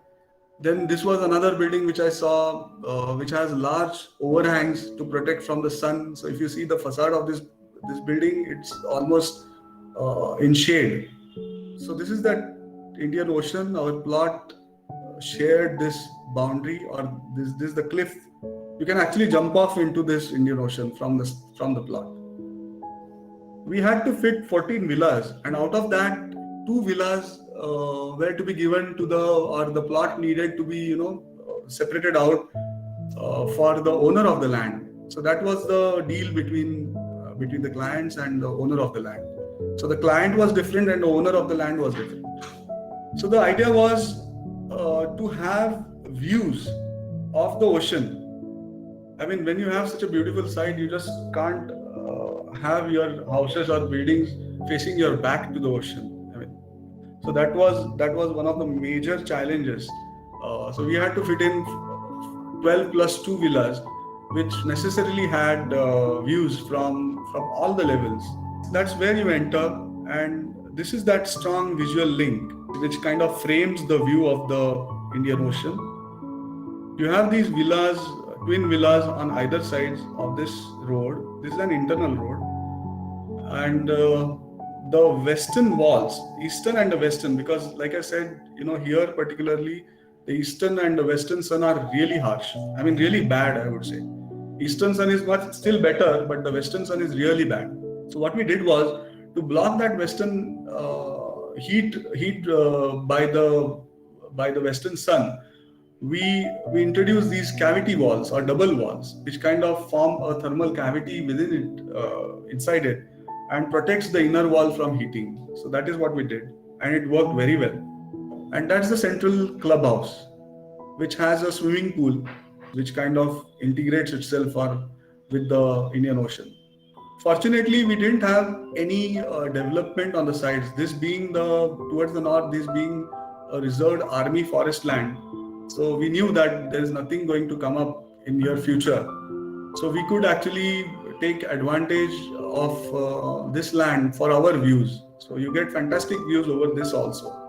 Then this was another building which I saw, which has large overhangs to protect from the sun. So if you see the facade of this building, it's almost in shade. So this is that Indian Ocean. Our plot shared this boundary, or this is the cliff. You can actually jump off into this Indian Ocean from the plot. We had to fit 14 villas, and out of that, 2 villas were to be given to the plot needed to be separated out for the owner of the land. So that was the deal between the clients and the owner of the land. So the client was different and the owner of the land was different. So the idea was to have views of the ocean. I mean, when you have such a beautiful site, you just can't have your houses or buildings facing your back to the ocean. So that was one of the major challenges. So we had to fit in 12 plus 2 villas, which necessarily had views from all the levels. That's where you enter, and this is that strong visual link which kind of frames the view of the Indian Ocean. You have these villas, twin villas on either sides of this road. This is an internal road, and the western walls, eastern and the western, because like I said, here particularly, the eastern and the western sun are really harsh. I mean, really bad, I would say. Eastern sun is still better, but the western sun is really bad. So what we did was to block that western heat by the western sun. We introduced these cavity walls or double walls, which kind of form a thermal cavity within it, inside it, and protects the inner wall from heating. So that is what we did, and it worked very well. And that's the central clubhouse, which has a swimming pool, which kind of integrates itself with the Indian Ocean. Fortunately, we didn't have any development on the sides. This being towards the north, this being a reserved army forest land. So we knew that there is nothing going to come up in near future. So we could actually take advantage of this land for our views. So you get fantastic views over this also.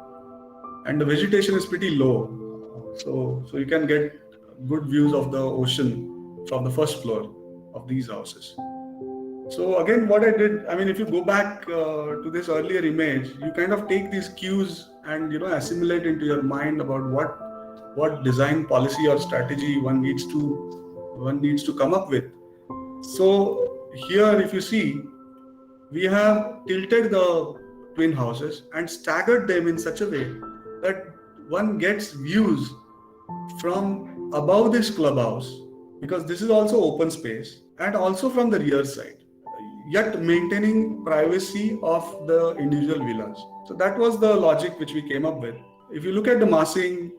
And the vegetation is pretty low. So you can get good views of the ocean from the first floor of these houses. So again, what I did, I mean, if you go back to this earlier image, you kind of take these cues and assimilate into your mind about what design policy or strategy one needs to come up with. So here, if you see, we have tilted the twin houses and staggered them in such a way that one gets views from above this clubhouse, because this is also open space, and also from the rear side, yet maintaining privacy of the individual villas. So that was the logic which we came up with. If you look at the massing,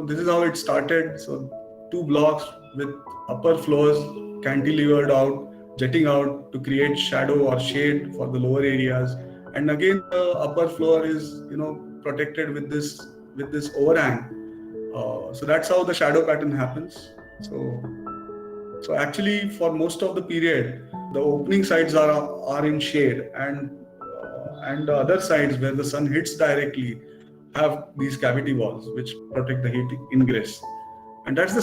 this is how it started. So 2 blocks with upper floors cantilevered out, jetting out to create shadow or shade for the lower areas. And again, the upper floor is protected with this overhang. So that's how the shadow pattern happens. So actually, for most of the period, the opening sides are in shade, and the other sides where the sun hits directly have these cavity walls which protect the heat ingress. And that's the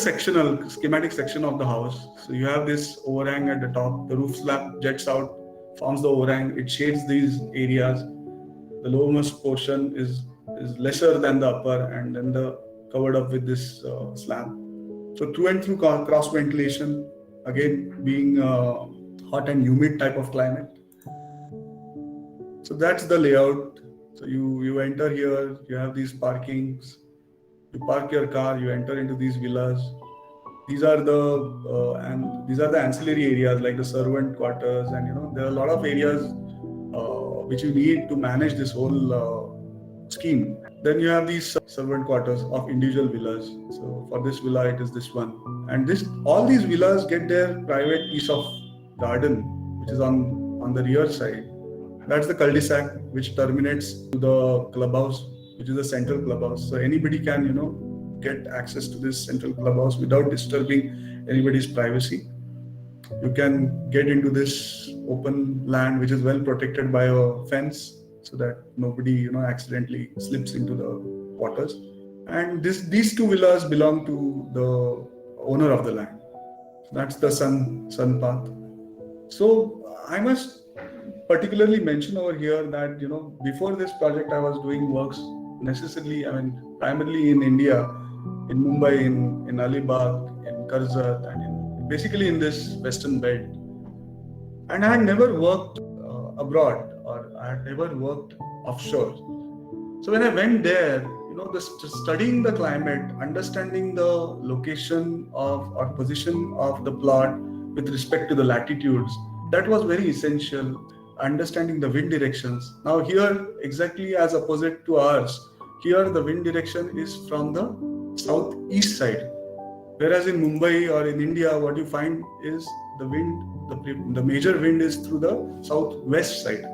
schematic section of the house. So you have this overhang at the top, the roof slab jets out, forms the overhang, it shades these areas. The lowermost portion is is lesser than the upper, and then the covered up with this slab. So through and through cross ventilation, again being hot and humid type of climate. So that's the layout. So you enter here, you have these parkings, you park your car, you enter into these villas. These are the ancillary areas like the servant quarters, and there are a lot of areas which you need to manage this whole scheme. Then you have these servant quarters of individual villas. So for this villa, it is this one, and all these villas get their private piece of garden, which is on the rear side. That's the cul-de-sac which terminates to the clubhouse, which is the central clubhouse. So anybody can get access to this central clubhouse without disturbing anybody's privacy. You can get into this open land which is well protected by a fence, so that nobody accidentally slips into the waters. And these two villas belong to the owner of the land. That's the sun path. So I must particularly mention over here that before this project I was doing works primarily in India, in Mumbai, in Alibag, in Karjat, and basically in this western belt. And I had never worked abroad, or I had never worked offshore. So when I went there, studying the climate, understanding the location of or position of the plot with respect to the latitudes, that was very essential. Understanding the wind directions. Now here, exactly as opposite to ours, here the wind direction is from the southeast side. Whereas in Mumbai or in India, what you find is the wind, the major wind is through the southwest side.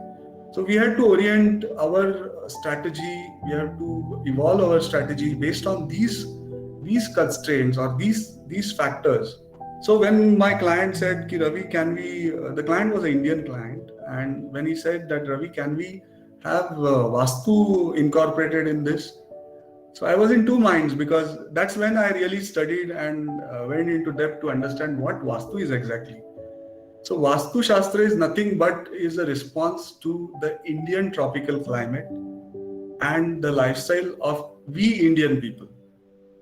So we had to orient our strategy, we have to evolve our strategy based on these constraints or these factors. So when my client said, Ki Ravi, can we, the client was an Indian client, and when he said that, Ravi, can we have Vastu incorporated in this? So I was in two minds, because that's when I really studied and went into depth to understand what Vastu is exactly. So Vastu Shastra is nothing but is a response to the Indian tropical climate and the lifestyle of we Indian people.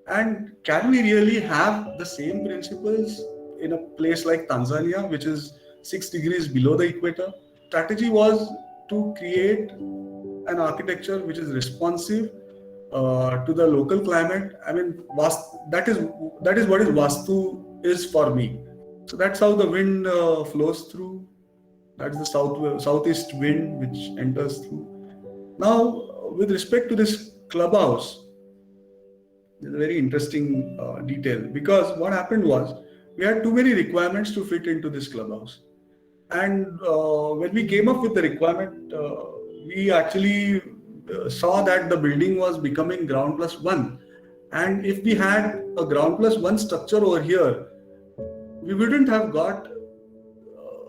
And can we really have the same principles in a place like Tanzania, which is 6 degrees below the equator? Strategy was to create an architecture which is responsive to the local climate. That is what is Vastu is for me. So that's how the wind flows through. That's the southeast wind which enters through. Now, with respect to this clubhouse, there's a very interesting detail, because what happened was we had too many requirements to fit into this clubhouse. And when we came up with the requirement, we actually saw that the building was becoming ground plus one. And if we had a ground plus one structure over here, we wouldn't have got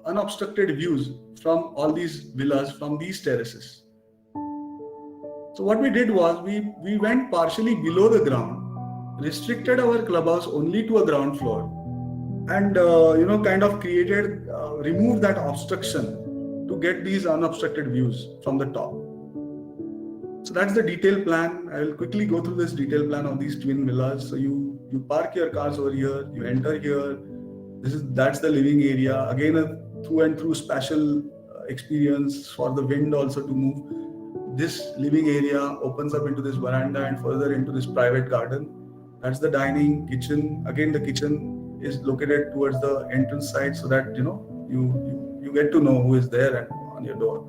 unobstructed views from all these villas, from these terraces. So what we did was we went partially below the ground, restricted our clubhouse only to a ground floor, and kind of removed that obstruction to get these unobstructed views from the top. So that's the detailed plan. I will quickly go through this detailed plan of these twin villas. So you park your cars over here, you enter here. That's the living area. Again, a through and through spatial experience for the wind also to move. This living area opens up into this veranda and further into this private garden. That's the dining, kitchen. Again, the kitchen is located towards the entrance side, so that you get to know who is there and on your door.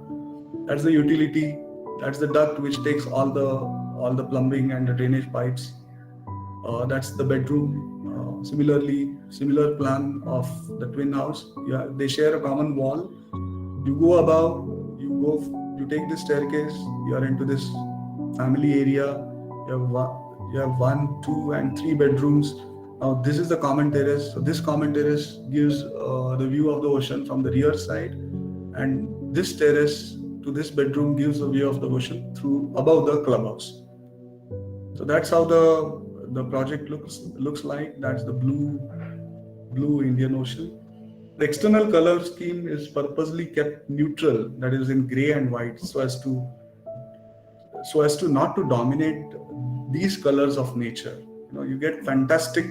That's the utility. That's the duct which takes all the plumbing and the drainage pipes. That's the bedroom. Similar plan of the twin house. Yeah, they share a common wall. You go above. You take this staircase. You are into this family area. You have 1, 2, and 3 bedrooms. Now this is the common terrace. So this common terrace gives the view of the ocean from the rear side, and this terrace to this bedroom gives a view of the ocean through above the clubhouse. So that's how the project looks like. That's the blue Indian Ocean. The external color scheme is purposely kept neutral, that is in gray and white, so as to so as to not to dominate these colors of nature. You get fantastic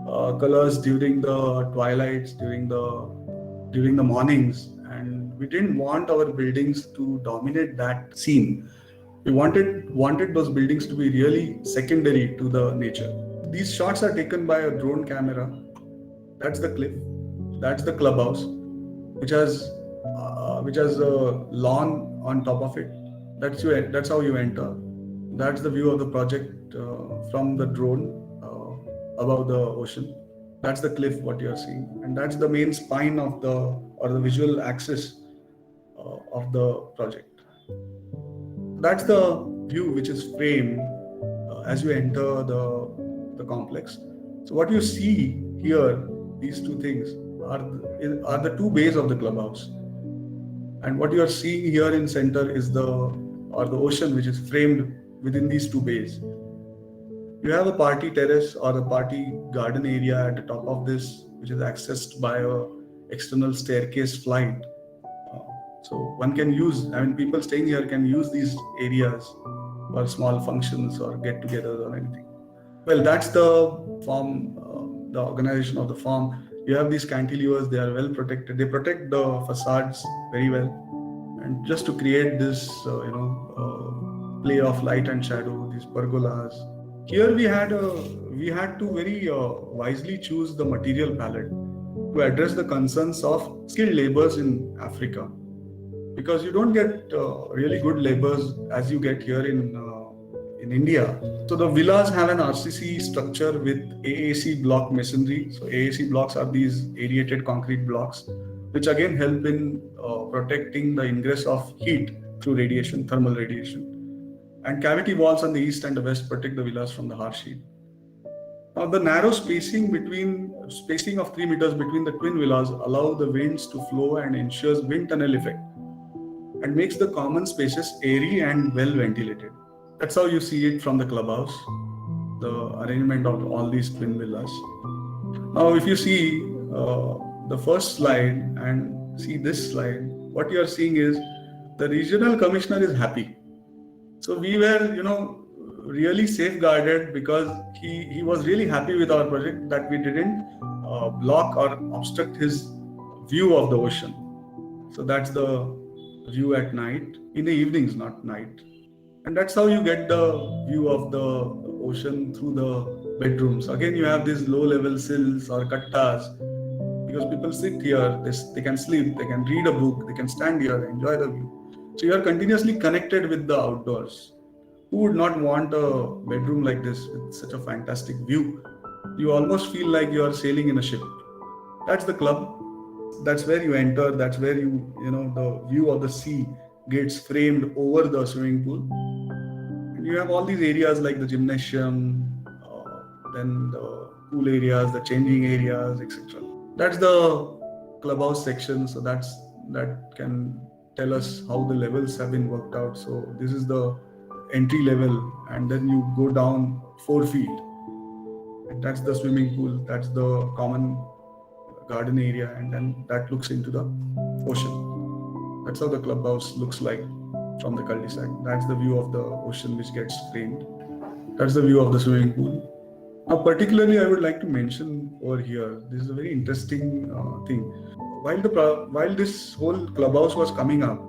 colors during the twilights, during the mornings, and we didn't want our buildings to dominate that scene. We wanted those buildings to be really secondary to the nature. These shots are taken by a drone camera. That's the cliff. That's the clubhouse, which has a lawn on top of it. That's how you enter. That's the view of the project from the drone above the ocean. That's the cliff what you are seeing, and that's the main spine of the visual axis of the project. That's the view which is framed as you enter the complex. So what you see here, these two things are the two bays of the clubhouse, and what you are seeing here in center is the ocean which is framed within these two bays. You have a party terrace or a party garden area at the top of this, which is accessed by a external staircase flight. So one can use, people staying here can use these areas for small functions or get-togethers or anything. Well, that's the farm, the organization of the farm. You have these cantilevers, they are well protected. They protect the facades very well. And just to create this, play of light and shadow, these pergolas. Here we had to very wisely choose the material palette to address the concerns of skilled laborers in Africa, because you don't get really good laborers as you get here in India. So the villas have an RCC structure with AAC block masonry. So AAC blocks are these aerated concrete blocks, which again help in protecting the ingress of heat through radiation, thermal radiation. And cavity walls on the east and the west protect the villas from the harsh heat. Now the narrow spacing of 3 meters between the twin villas allow the winds to flow and ensures wind tunnel effect, and makes the common spaces airy and well ventilated. That's how you see it from the clubhouse, the arrangement of all these twin villas. Now if you see the first slide and see this slide, what you are seeing is the regional commissioner is happy. So we were, really safeguarded, because he was really happy with our project, that we didn't block or obstruct his view of the ocean. So that's the view at night, in the evenings, not night. And that's how you get the view of the ocean through the bedrooms. Again, you have these low-level sills or kattas, because people sit here, they can sleep, they can read a book, they can stand here, enjoy the view. So you are continuously connected with the outdoors. Who would not want a bedroom like this with such a fantastic view? You almost feel like you are sailing in a ship. That's the club. That's where you enter. That's where the view of the sea gets framed over the swimming pool. And you have all these areas like the gymnasium, then the pool areas, the changing areas, etc. That's the clubhouse section. So that can tell us how the levels have been worked out. So this is the entry level, and then you go down 4 feet, and that's the swimming pool, that's the common garden area, and then that looks into the ocean. That's how the clubhouse looks like from the cul-de-sac. That's the view of the ocean which gets framed. That's the view of the swimming pool. Now particularly I would like to mention over here, this is a very interesting thing. While this whole clubhouse was coming up,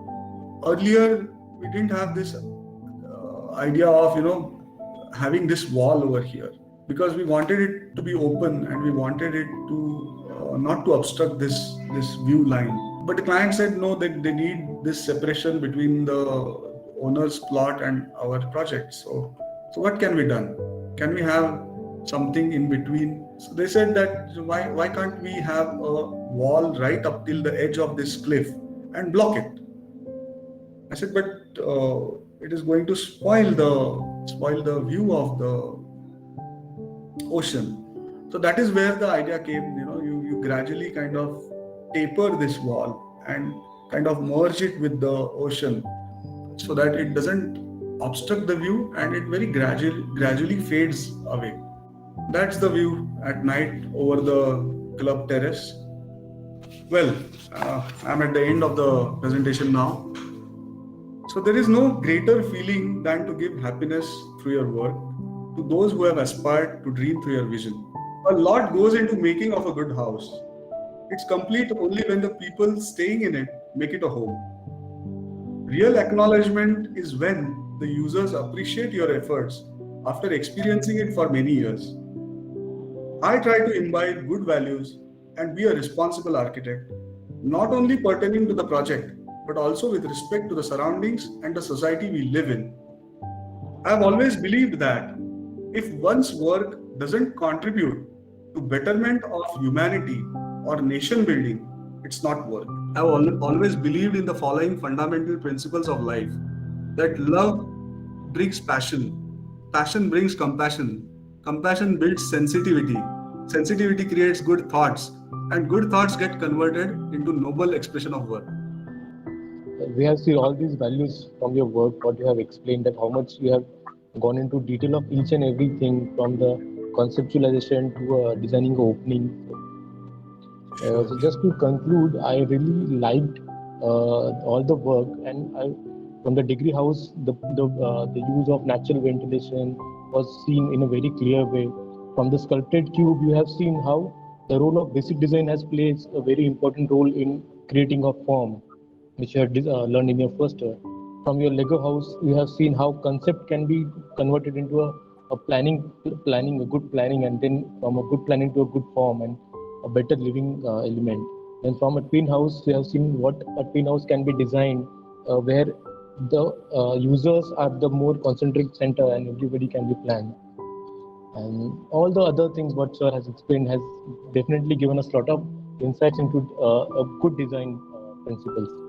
earlier we didn't have this idea of having this wall over here, because we wanted it to be open and we wanted it to not to obstruct this view line. But the client said no, that they need this separation between the owner's plot and our project. So what can be done? Can we have something in between? So they said that why can't we have a wall right up till the edge of this cliff and block it? I said, but it is going to spoil the view of the ocean. So that is where the idea came. You gradually kind of taper this wall and kind of merge it with the ocean, so that it doesn't obstruct the view and it very gradually fades away. That's the view at night over the club terrace. Well, I'm at the end of the presentation now. So there is no greater feeling than to give happiness through your work to those who have aspired to dream through your vision. A lot goes into making of a good house. It's complete only when the people staying in it make it a home. Real acknowledgement is when the users appreciate your efforts after experiencing it for many years. I try to imbibe good values and be a responsible architect, not only pertaining to the project, but also with respect to the surroundings and the society we live in. I have always believed that if one's work doesn't contribute to betterment of humanity or nation building, it's not work. I've always believed in the following fundamental principles of life: that love brings passion, passion brings compassion, compassion builds sensitivity, sensitivity creates good thoughts, and good thoughts get converted into noble expression of work. We have seen all these values from your work, what you have explained, that how much you have gone into detail of each and everything from the conceptualization to designing opening. So Sure. just to conclude, I really liked all the work, and from the degree house, the use of natural ventilation was seen in a very clear way. From the sculpted cube, you have seen how the role of basic design has played a very important role in creating a form, which you had learned in your first year. From your Lego house, you have seen how concept can be converted into a planning, a good planning, and then from a good planning to a good form and a better living element. Then from a twin house, you have seen what a twin house can be designed, where the users are the more concentric center and everybody can be planned. And all the other things what sir has explained has definitely given us a lot of insights into a good design principles.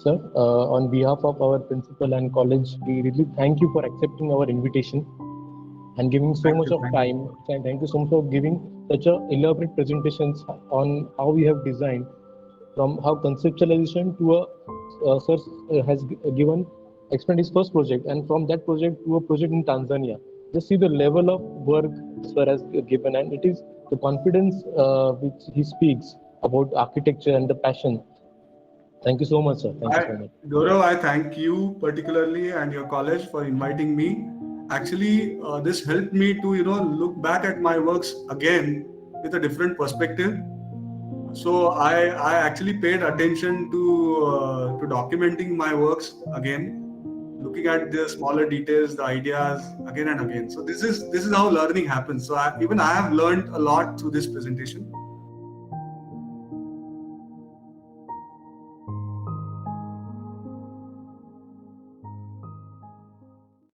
Sir, on behalf of our principal and college, we really thank you for accepting our invitation and giving so Thank much you. of Thank you. time. And thank you so much for giving such a elaborate presentations on how we have designed, from how conceptualization to sir has given explained his first project, and from that project to a project in Tanzania. Just see the level of work sir has given, and it is the confidence which he speaks about architecture and the passion. Thank you so much, sir. Thank you so much. Gaurav, I thank you particularly and your college for inviting me. Actually, this helped me to look back at my works again with a different perspective. So I actually paid attention to documenting my works again, looking at the smaller details, the ideas again and again. So this is how learning happens. So even I have learned a lot through this presentation.